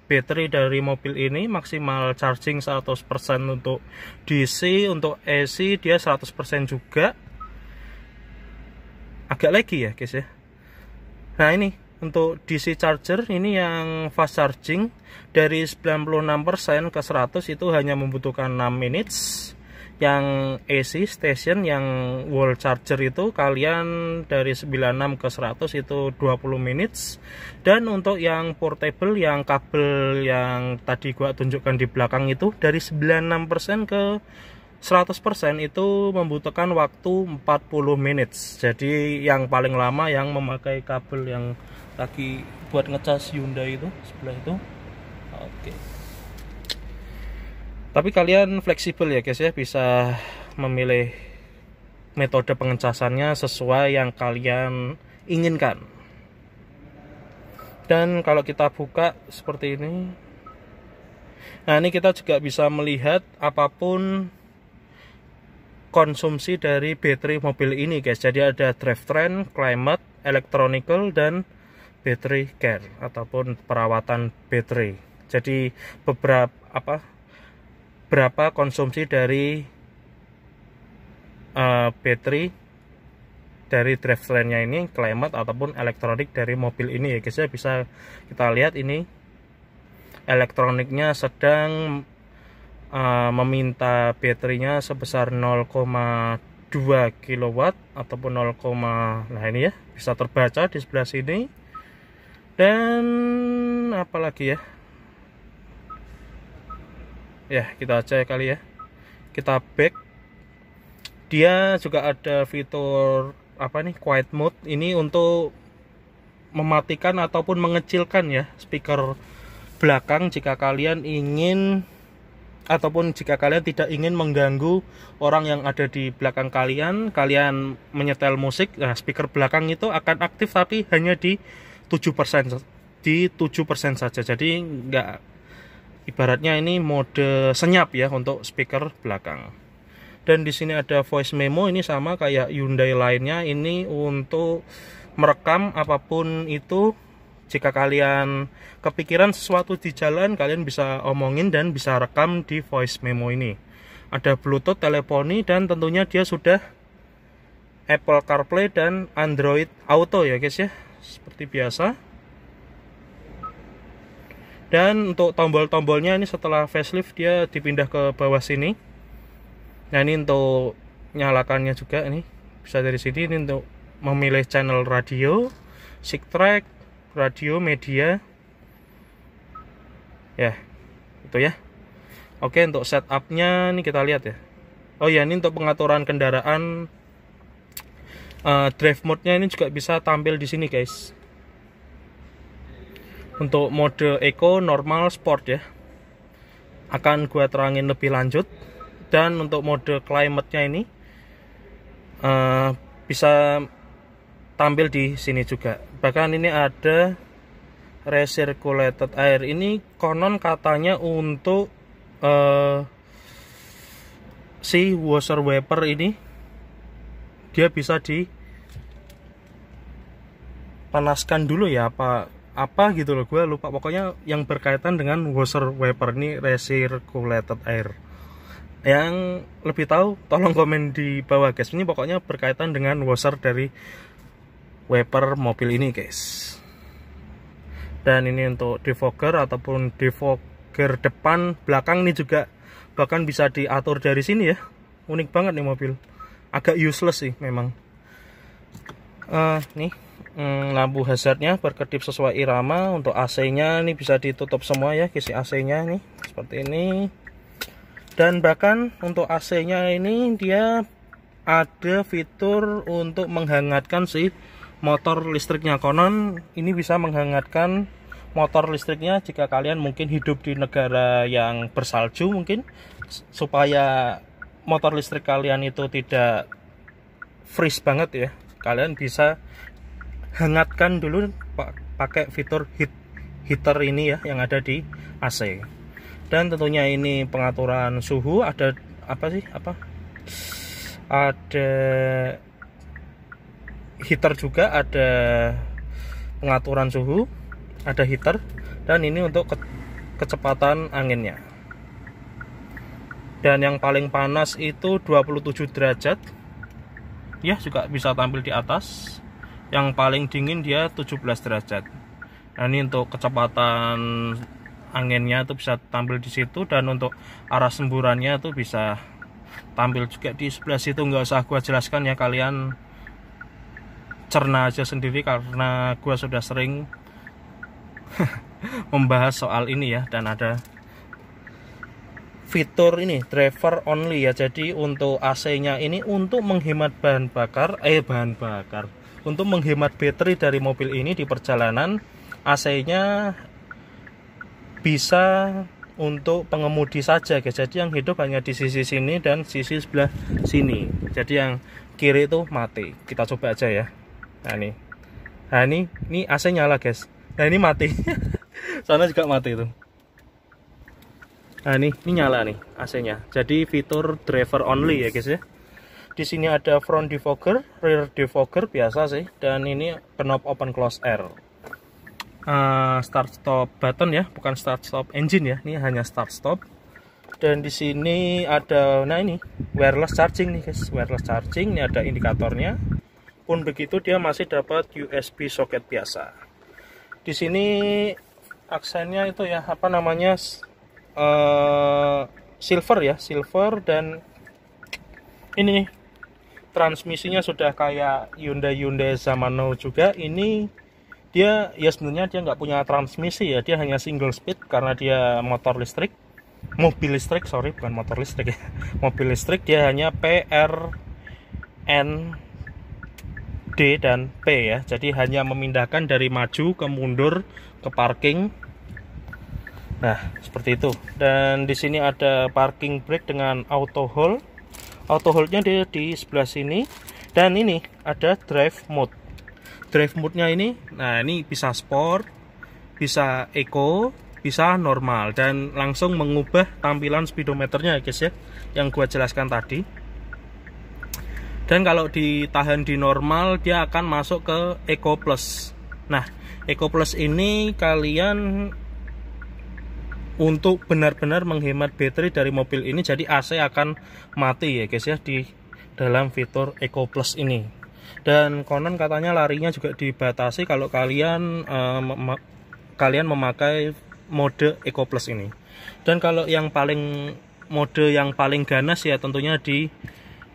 baterai dari mobil ini maksimal charging 100% untuk DC. Untuk AC dia 100% juga. Agak lagi ya, guys ya. Nah, ini untuk DC charger ini yang fast charging dari 96% ke 100 itu hanya membutuhkan 6 minutes. Yang AC station yang wall charger itu kalian dari 96 ke 100 itu 20 minutes. Dan untuk yang portable, yang kabel yang tadi gua tunjukkan di belakang itu dari 96% ke 100% itu membutuhkan waktu 40 minutes. Jadi yang paling lama yang memakai kabel yang lagi buat ngecas Hyundai itu sebelah itu. Oke. Tapi kalian fleksibel ya, guys ya, bisa memilih metode pengecasannya sesuai yang kalian inginkan. Dan kalau kita buka seperti ini, nah ini kita juga bisa melihat apapun konsumsi dari baterai mobil ini, guys. Jadi ada drivetrain, climate, electronical, dan battery care ataupun perawatan baterai. Jadi berapa konsumsi dari baterai dari drivetrainnya ini, climate ataupun elektronik dari mobil ini ya, guys ya. Bisa kita lihat ini elektroniknya sedang meminta baterainya sebesar 0,2 kW ataupun 0, nah ini ya bisa terbaca di sebelah sini. Dan apalagi ya, kita cek kali ya, kita back. Dia juga ada fitur quiet mode. Ini untuk mematikan ataupun mengecilkan ya speaker belakang jika kalian ingin ataupun jika kalian tidak ingin mengganggu orang yang ada di belakang kalian menyetel musik. Nah, speaker belakang itu akan aktif tapi hanya di 7% saja. Jadi nggak ibaratnya ini mode senyap ya untuk speaker belakang. Dan di sini ada voice memo, ini sama kayak Hyundai lainnya, ini untuk merekam apapun itu. Jika kalian kepikiran sesuatu di jalan, kalian bisa omongin dan bisa rekam di voice memo ini. Ada Bluetooth, teleponi, dan tentunya dia sudah Apple CarPlay dan Android Auto ya guys ya, seperti biasa. Dan untuk tombol-tombolnya ini setelah facelift dia dipindah ke bawah sini. Nah ini untuk nyalakannya juga, ini bisa dari sini. Ini untuk memilih channel radio, Sick Track, radio, media, ya itu ya. Oke, untuk setupnya ini kita lihat ya. Oh ya, ini untuk pengaturan kendaraan, drive mode-nya ini juga bisa tampil di sini guys. Untuk mode Eco, normal, sport ya, akan gua terangin lebih lanjut. Dan untuk mode climate-nya ini bisa tampil di sini juga. Bahkan ini ada recirculated air, ini konon katanya untuk si washer wiper ini dia bisa dipanaskan dulu ya, apa gitu loh, gue lupa. Pokoknya yang berkaitan dengan washer wiper ini recirculated air. Yang lebih tahu tolong komen di bawah guys. Ini pokoknya berkaitan dengan washer dari wiper mobil ini guys. Dan ini untuk defogger ataupun defogger depan belakang ini juga bahkan bisa diatur dari sini ya. Unik banget nih mobil, agak useless sih memang. Nih lampu hazardnya berkedip sesuai irama. Untuk AC nya ini bisa ditutup semua ya, kisi AC nya nih seperti ini. Dan bahkan untuk AC nya ini dia ada fitur untuk menghangatkan si motor listriknya. Konon ini bisa menghangatkan motor listriknya jika kalian mungkin hidup di negara yang bersalju, mungkin supaya motor listrik kalian itu tidak freeze banget ya, kalian bisa hangatkan dulu pakai fitur heater ini ya yang ada di AC. Dan tentunya ini pengaturan suhu, ada ada heater juga, ada pengaturan suhu, ada heater, dan ini untuk kecepatan anginnya. Dan yang paling panas itu 27 derajat ya, juga bisa tampil di atas. Yang paling dingin dia 17 derajat. Nah ini untuk kecepatan anginnya itu bisa tampil di situ, dan untuk arah semburannya itu bisa tampil juga di sebelah situ. Nggak usah gua jelaskan ya, kalian cerna aja sendiri karena gua sudah sering membahas soal ini ya. Dan ada fitur ini driver only ya, jadi untuk AC nya ini untuk menghemat bahan bakar, untuk menghemat baterai dari mobil ini di perjalanan. AC nya bisa untuk pengemudi saja guys, jadi yang hidup hanya di sisi sini dan sisi sebelah sini, jadi yang kiri itu mati. Kita coba aja ya. Nah ini AC nyala guys, nah ini mati. Sana juga mati itu. Nah ini nyala nih AC nya, jadi fitur driver only ya guys ya. Di sini ada front defogger, rear defogger biasa sih, dan ini knob open close air. Start stop button ya, bukan start stop engine ya, ini hanya start stop. Dan di sini ada, nah ini wireless charging nih guys, wireless charging. Ini ada indikatornya. Pun begitu dia masih dapat USB socket biasa. Di sini aksennya itu ya, apa namanya, silver ya, silver. Dan ini nih transmisinya sudah kayak Hyundai zaman now juga. Ini dia ya sebenarnya dia nggak punya transmisi ya, dia hanya single speed karena dia mobil listrik, bukan motor listrik ya, mobil listrik. Dia hanya P, R, N, D dan P ya, jadi hanya memindahkan dari maju ke mundur ke parking. Nah seperti itu. Dan di sini ada parking brake dengan auto hold. Auto holdnya dia di sebelah sini. Dan ini ada drive mode. Drive mode-nya ini, nah ini bisa sport, bisa eco, bisa normal dan langsung mengubah tampilan speedometernya guys ya, yang gua jelaskan tadi. Dan kalau ditahan di normal dia akan masuk ke Eco Plus. Nah, Eco Plus ini kalian untuk benar-benar menghemat baterai dari mobil ini, jadi AC akan mati ya guys ya di dalam fitur Eco Plus ini. Dan konon katanya larinya juga dibatasi kalau kalian memakai mode Eco Plus ini. Dan kalau yang mode yang paling ganas ya tentunya di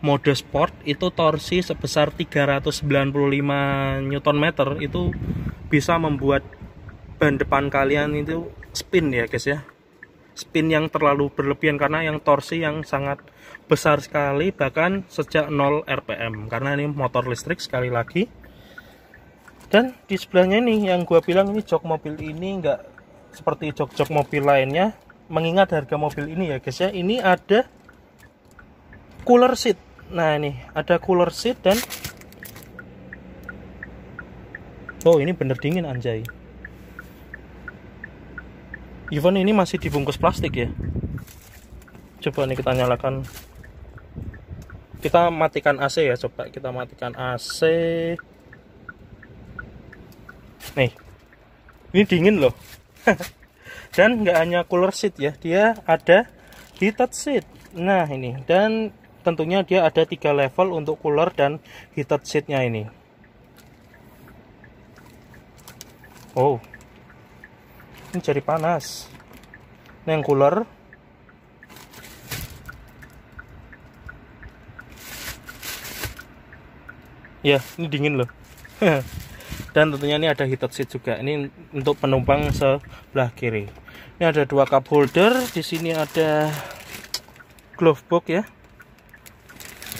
mode sport, itu torsi sebesar 395 Nm itu bisa membuat ban depan kalian itu spin ya guys ya, spin yang terlalu berlebihan karena yang torsi yang sangat besar sekali, bahkan sejak 0 rpm karena ini motor listrik sekali lagi. Dan di sebelahnya ini yang gua bilang ini jok mobil ini enggak seperti jok-jok mobil lainnya, mengingat harga mobil ini ya guys ya, ini ada cooler seat. Nah ini ada cooler seat dan oh ini bener dingin anjay. Even ini masih dibungkus plastik ya. Coba nih kita nyalakan, kita matikan AC ya, coba kita matikan AC. Nih ini dingin loh. Dan nggak hanya cooler seat ya, dia ada heated seat. Nah ini, dan tentunya dia ada 3 level untuk cooler dan heated seatnya ini. Oh, ini jadi panas. Ini yang cooler. Ya, ini dingin loh. Dan tentunya ini ada heated seat juga. Ini untuk penumpang sebelah kiri. Ini ada 2 cup holder. Di sini ada glove box ya.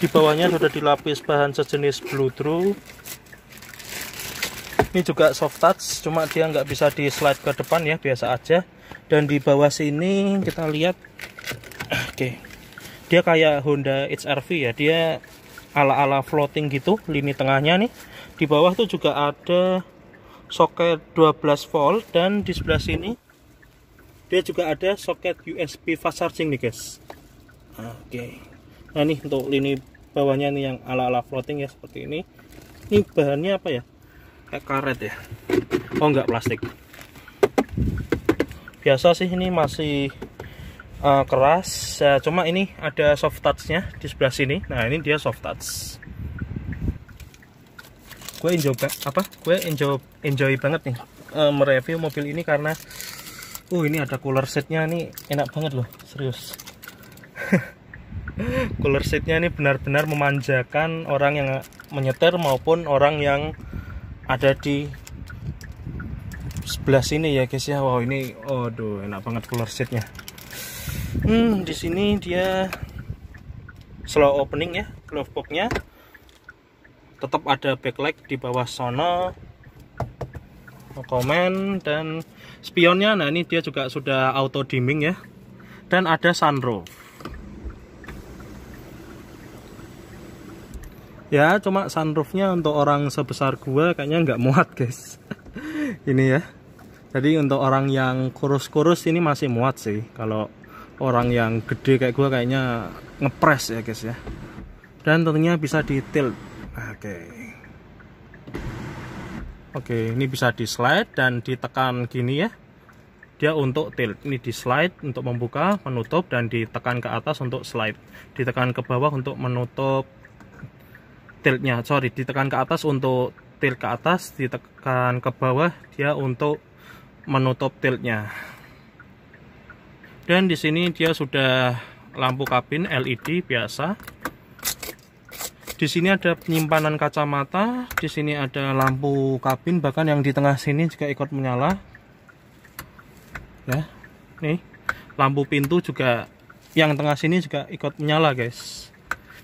Di bawahnya sudah dilapis bahan sejenis blue through. Ini juga soft touch, cuma dia nggak bisa di slide ke depan ya, biasa aja. Dan di bawah sini kita lihat, oke, dia kayak Honda HR-V ya, dia ala-ala floating gitu, lini tengahnya nih. Di bawah tuh juga ada soket 12 volt dan di sebelah sini dia juga ada soket USB fast charging nih guys. Oke. Nah ini untuk lini bawahnya nih yang ala-ala floating ya, seperti ini. Ini bahannya apa ya? Kayak karet ya. Oh enggak, plastik. Biasa sih ini masih keras ya, cuma ini ada soft touch-nya di sebelah sini. Nah ini dia soft touch. Gue enjoy banget nih mereview mobil ini karena ini ada cooler seatnya, nih enak banget loh, serius. Cooler seatnya ini benar-benar memanjakan orang yang menyetir maupun orang yang ada di sebelah sini ya guys ya. Wow ini, aduh enak banget cooler seatnya. Di sini dia slow opening ya, glove box-nya. Tetap ada backlight di bawah sono, no comment, dan spionnya. Nah ini dia juga sudah auto dimming ya, dan ada sunroof. Ya cuma sunroofnya untuk orang sebesar gua kayaknya nggak muat guys. Ini ya, jadi untuk orang yang kurus-kurus ini masih muat sih. Kalau orang yang gede kayak gua kayaknya ngepres ya guys ya. Dan tentunya bisa di tilt. Oke, ini bisa di slide dan ditekan gini ya, dia untuk tilt. Ini di slide untuk membuka, menutup, dan ditekan ke atas untuk slide, ditekan ke bawah untuk menutup tiltnya, ditekan ke atas untuk tilt ke atas, ditekan ke bawah dia untuk menutup tiltnya. Dan di sini dia sudah lampu kabin LED biasa. Di sini ada penyimpanan kacamata, di sini ada lampu kabin, bahkan yang di tengah sini juga ikut menyala. Ya, nih lampu pintu juga yang tengah sini juga ikut menyala guys.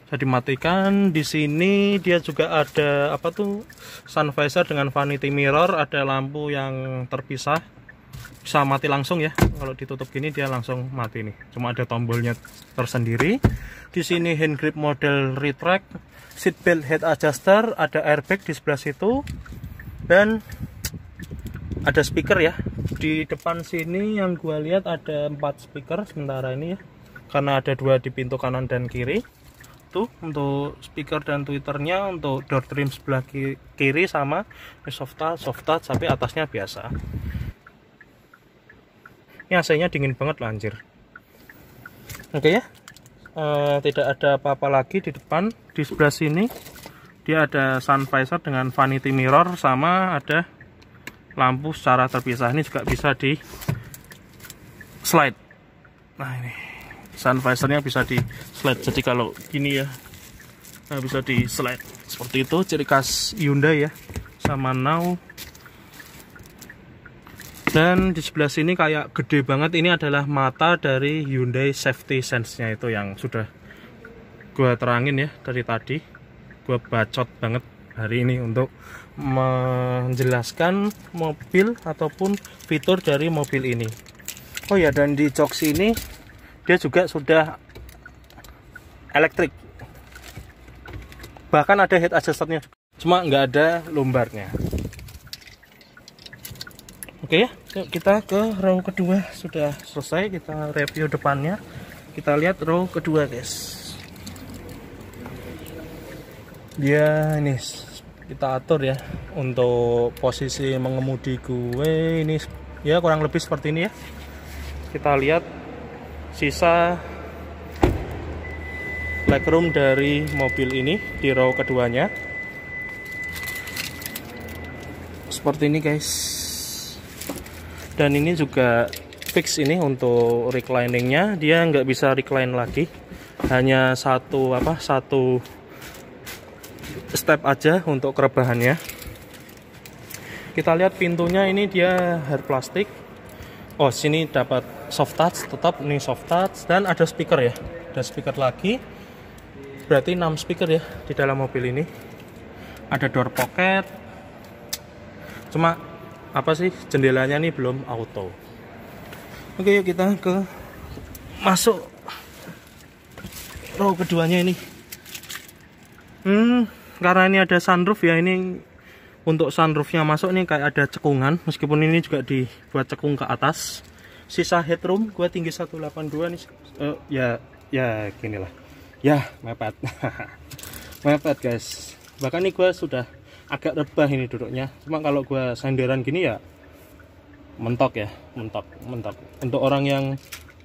Bisa dimatikan. Di sini dia juga ada apa tuh, sun visor dengan vanity mirror, ada lampu yang terpisah, bisa mati langsung ya. Kalau ditutup gini dia langsung mati nih, cuma ada tombolnya tersendiri. Di sini hand grip model retract, seat belt head adjuster, ada airbag di sebelah situ, dan ada speaker ya. Di depan sini yang gua lihat ada 4 speaker sementara ini ya, karena ada 2 di pintu kanan dan kiri. Tuh untuk speaker dan tweeternya, untuk door trim sebelah kiri sama soft touch, tapi atasnya biasa. Ini AC-nya dingin banget lah anjir. Oke ya, tidak ada apa-apa lagi di depan. Di sebelah sini dia ada sun visor dengan vanity mirror, sama ada lampu secara terpisah. Ini juga bisa di slide. Nah ini sun visornya bisa di slide, jadi kalau gini ya, nah bisa di slide seperti itu. Ciri khas Hyundai ya, sama Now. Dan di sebelah sini kayak gede banget, ini adalah mata dari Hyundai Safety Sense nya itu yang sudah gua terangin ya dari tadi. Gua bacot banget hari ini untuk menjelaskan mobil ataupun fitur dari mobil ini. Oh ya, dan di jok sini dia juga sudah elektrik, bahkan ada head adjusternya, cuma nggak ada lumbarnya. Oke ya, yuk kita ke row kedua. Sudah selesai kita review depannya, kita lihat row kedua guys. Dia ini kita atur ya untuk posisi mengemudi gue, ini ya kurang lebih seperti ini ya. Kita lihat sisa legroom dari mobil ini di row keduanya seperti ini guys. Dan ini juga fix ini untuk recliningnya, dia nggak bisa recline lagi, hanya satu step aja untuk kerebahannya. Kita lihat pintunya, ini dia hard plastik. Oh, sini dapat soft touch, tetap ini soft touch, dan ada speaker ya, ada speaker lagi, berarti 6 speaker ya di dalam mobil ini. Ada door pocket, cuma apa sih, jendelanya nih belum auto. Oke, yuk kita ke masuk row keduanya ini. Karena ini ada sunroof ya, ini untuk sunroofnya masuk nih kayak ada cekungan, meskipun ini juga dibuat cekung ke atas. Sisa headroom gua tinggi 182 nih, ya gini lah ya, mepet. Mepet guys, bahkan ini gua sudah agak rebah ini duduknya, cuma kalau gua senderan gini ya mentok ya, mentok. Untuk orang yang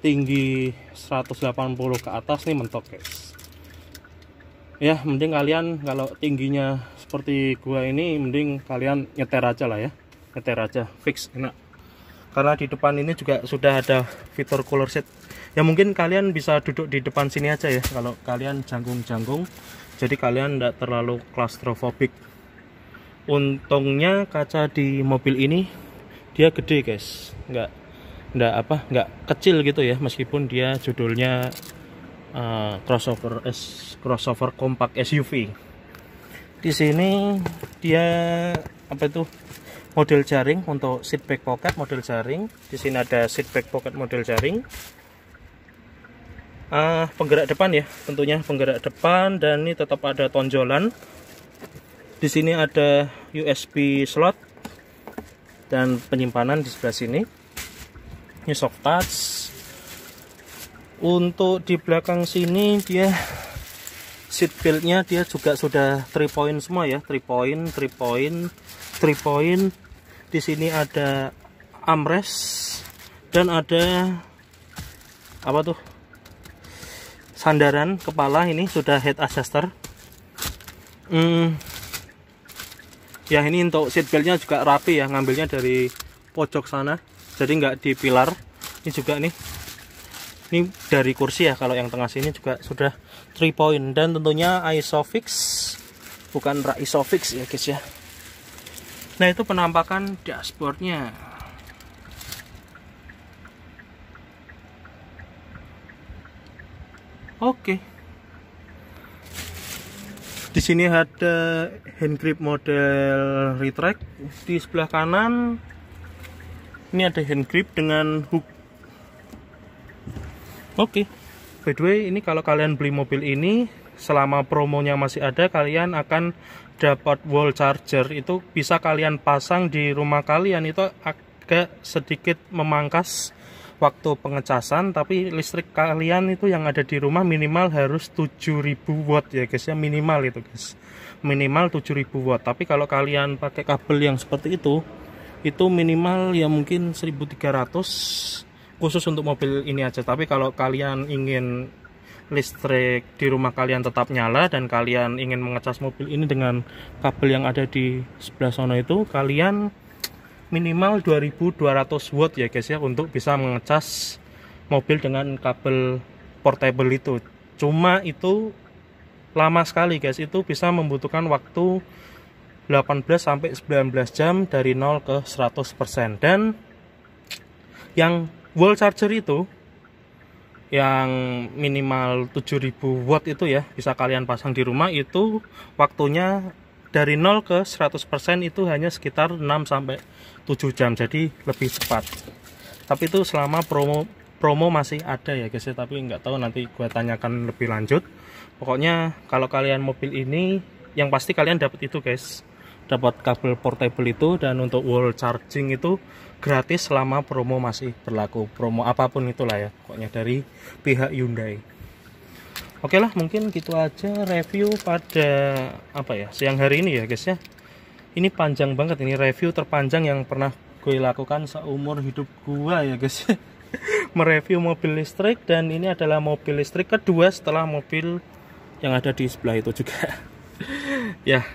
tinggi 180 ke atas nih mentok guys. Ya mending kalian kalau tingginya seperti gua ini, mending kalian nyeter aja lah ya, nyeter aja, fix enak. Karena di depan ini juga sudah ada fitur cooler seat ya, mungkin kalian bisa duduk di depan sini aja ya kalau kalian jangkung-jangkung, jadi kalian tidak terlalu claustrophobic. Untungnya kaca di mobil ini dia gede guys, nggak kecil gitu ya, meskipun dia judulnya crossover compact SUV. Di sini dia model jaring untuk seat back pocket, model jaring. Di sini ada seat back pocket model jaring. Penggerak depan ya, tentunya penggerak depan, dan ini tetap ada tonjolan. Di sini ada USB slot dan penyimpanan di sebelah sini. Ini soft touch. Untuk di belakang sini dia seat beltnya dia juga sudah 3 point semua ya, 3 point. Di sini ada armrest dan ada sandaran kepala, ini sudah head adjuster. Ya ini untuk seat beltnya juga rapi ya, ngambilnya dari pojok sana, jadi nggak di pilar. Ini juga nih, ini dari kursi ya, kalau yang tengah sini juga sudah 3 point. Dan tentunya ISOFIX, bukan RAISOFIX ya guys ya. Nah itu penampakan dashboardnya. Oke. Di sini ada hand grip model retract. Di sebelah kanan ini ada hand grip dengan hook. Oke. By the way, ini kalau kalian beli mobil ini selama promonya masih ada, kalian akan dapat wall charger. Itu bisa kalian pasang di rumah kalian. Itu agak sedikit memangkas waktu pengecasan, tapi listrik kalian itu yang ada di rumah minimal harus 7000 watt ya guys ya, minimal itu guys, minimal 7000 watt. Tapi kalau kalian pakai kabel yang seperti itu minimal ya mungkin 1300 khusus untuk mobil ini aja. Tapi kalau kalian ingin listrik di rumah kalian tetap nyala dan kalian ingin mengecas mobil ini dengan kabel yang ada di sebelah sana itu, kalian minimal 2200 watt ya guys ya untuk bisa mengecas mobil dengan kabel portable itu. Cuma itu lama sekali guys, itu bisa membutuhkan waktu 18 sampai 19 jam dari 0 ke 100%. Dan yang wall charger itu yang minimal 7000 watt itu ya, bisa kalian pasang di rumah, itu waktunya dari 0 ke 100% itu hanya sekitar 6 sampai 7 jam, jadi lebih cepat. Tapi itu selama promo masih ada ya guys ya, tapi nggak tahu, nanti gua tanyakan lebih lanjut. Pokoknya kalau kalian mobil ini yang pasti kalian dapat itu guys, dapat kabel portable itu, dan untuk wall charging itu gratis selama promo masih berlaku, promo apapun itulah ya pokoknya dari pihak Hyundai. Oke lah, mungkin gitu aja review pada siang hari ini ya guys ya. Ini panjang banget, ini review terpanjang yang pernah gue lakukan seumur hidup gua ya guys. Mereview mobil listrik, dan ini adalah mobil listrik kedua setelah mobil yang ada di sebelah itu juga. Ya,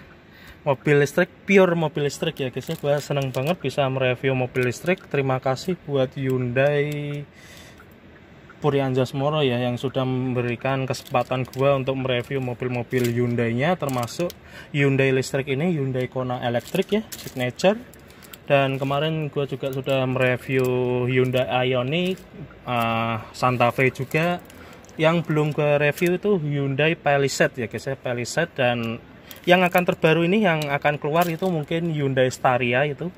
mobil listrik, pure mobil listrik ya guys ya. Gue seneng banget bisa mereview mobil listrik. Terima kasih buat Hyundai Puri Anjasmoro ya, yang sudah memberikan kesempatan gue untuk mereview mobil-mobil Hyundai-nya, termasuk Hyundai listrik ini, Hyundai Kona Electric ya, Signature. Dan kemarin gue juga sudah mereview Hyundai Ioniq, Santa Fe juga. Yang belum gue review itu Hyundai Palisade ya guys ya, Palisade. Dan yang akan terbaru ini, yang akan keluar itu mungkin Hyundai Staria itu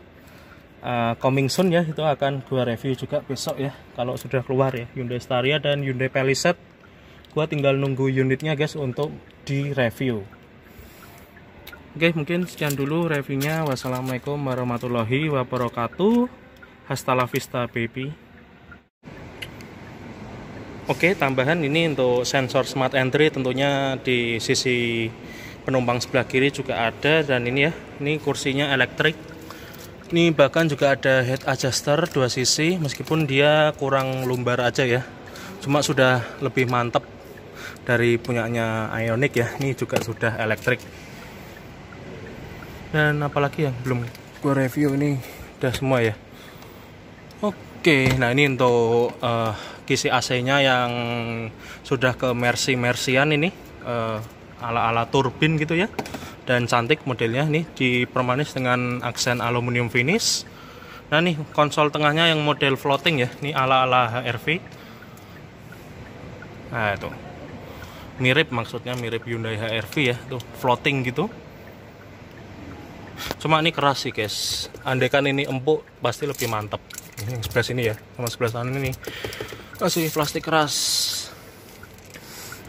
coming soon ya, itu akan gua review juga besok ya kalau sudah keluar ya, Hyundai Staria dan Hyundai Palisade. Gua tinggal nunggu unitnya guys untuk di review. Oke, mungkin sekian dulu reviewnya. Wassalamualaikum warahmatullahi wabarakatuh. Hasta la vista baby. Oke, tambahan ini untuk sensor smart entry tentunya di sisi penumpang sebelah kiri juga ada. Dan ini ya, ini kursinya elektrik. Ini bahkan juga ada head adjuster 2 sisi, meskipun dia kurang lumbar aja ya, cuma sudah lebih mantap dari punyanya Ioniq ya. Ini juga sudah elektrik. Dan apalagi yang belum gue review, ini udah semua ya. Oke, nah ini untuk kisi AC-nya yang sudah ke Mercy-Mercyan ini, ala-ala turbin gitu ya, dan cantik modelnya. Nih dipermanis dengan aksen aluminium finish. Nah nih konsol tengahnya yang model floating ya, ini ala-ala HRV. Nah itu mirip, maksudnya mirip Hyundai HRV ya, tuh floating gitu. Cuma ini keras sih guys, andaikan ini empuk pasti lebih mantap. Ini yang sebelah sini ya, sama sebelah sana ini masih plastik keras.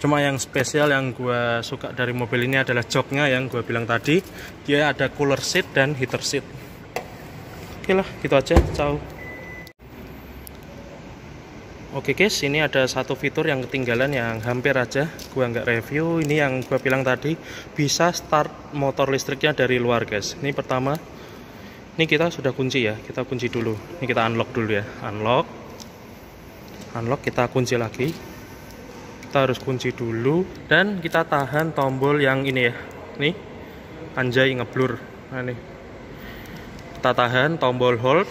Cuma yang spesial yang gue suka dari mobil ini adalah joknya yang gue bilang tadi. Dia ada cooler seat dan heater seat. Oke lah, gitu aja. Ciao. Oke guys, ini ada satu fitur yang ketinggalan yang hampir aja gue nggak review. Ini yang gue bilang tadi, bisa start motor listriknya dari luar guys. Ini pertama, ini kita sudah kunci ya. Kita kunci dulu. Ini kita unlock dulu ya. Unlock, kita kunci lagi. Kita harus kunci dulu, dan kita tahan tombol yang ini ya, nih anjay ngeblur. Nah nih kita tahan tombol hold.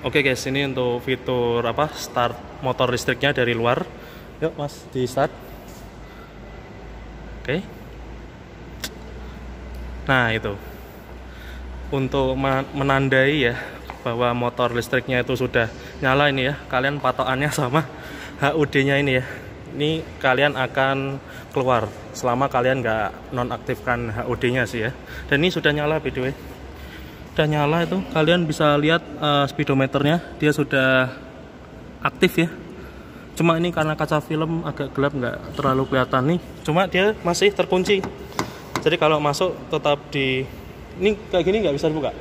Oke guys, ini untuk fitur start motor listriknya dari luar. Yuk mas, di start. Oke. Nah itu untuk menandai ya bahwa motor listriknya itu sudah nyala. Ini ya, kalian patokannya sama HUD-nya ini ya. Ini kalian akan keluar selama kalian nggak nonaktifkan HUD-nya sih ya. Dan ini sudah nyala by the way. Sudah nyala itu, kalian bisa lihat speedometernya, dia sudah aktif ya. Cuma ini karena kaca film agak gelap, nggak terlalu kelihatan nih. Cuma dia masih terkunci. Jadi kalau masuk tetap di ini kayak gini nggak bisa dibuka.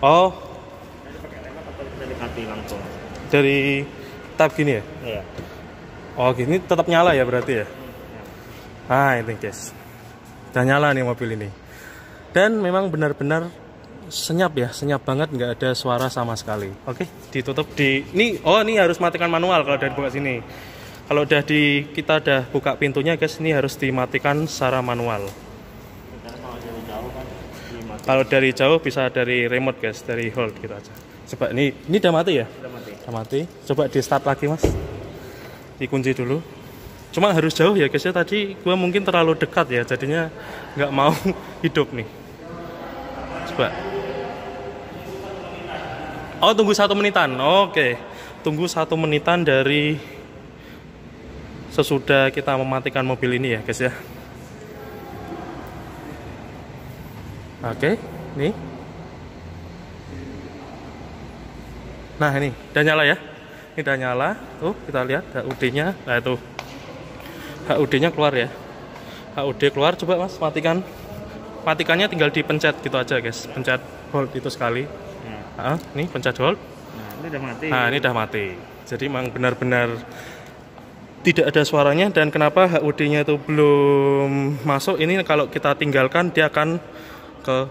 Oh, langsung dari tab gini ya? iya. Oh gini tetap nyala ya berarti ya? Ah ini guys, udah nyala nih mobil ini. Dan memang benar-benar senyap ya, senyap banget, nggak ada suara sama sekali. Oke, ditutup di ini. Oh ini harus matikan manual kalau udah dibuka sini. Kalau udah kita udah buka pintunya guys, ini harus dimatikan secara manual. Kalau dari jauh bisa dari remote guys, dari hold gitu aja. Coba ini udah mati ya? Udah mati. Coba di start lagi mas. Dikunci dulu. Cuma harus jauh ya guys ya. Tadi gua mungkin terlalu dekat ya, jadinya nggak mau hidup nih. Coba. Oh tunggu 1 menitan. Oke. Tunggu 1 menitan dari sesudah kita mematikan mobil ini ya guys ya. Oke, nih. Nah ini udah nyala ya. Ini udah nyala. Tuh kita lihat HUD-nya. Nah itu HUD-nya keluar ya. HUD keluar. Coba mas matikan. Matikannya tinggal dipencet gitu aja guys. Pencet hold itu sekali. Nih pencet hold. Nah ini udah mati. Nah ini udah mati. Jadi memang benar-benar tidak ada suaranya. Dan kenapa HUD-nya itu belum masuk? Ini kalau kita tinggalkan dia akan ke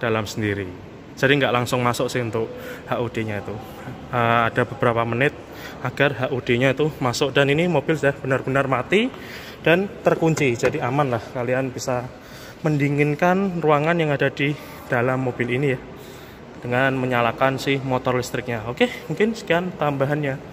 dalam sendiri. Jadi nggak langsung masuk sih untuk HUD-nya itu. Ada beberapa menit agar HUD-nya itu masuk. Dan ini mobil sudah benar-benar mati dan terkunci. Jadi aman lah, kalian bisa mendinginkan ruangan yang ada di dalam mobil ini ya, dengan menyalakan si motor listriknya. Oke, mungkin sekian tambahannya.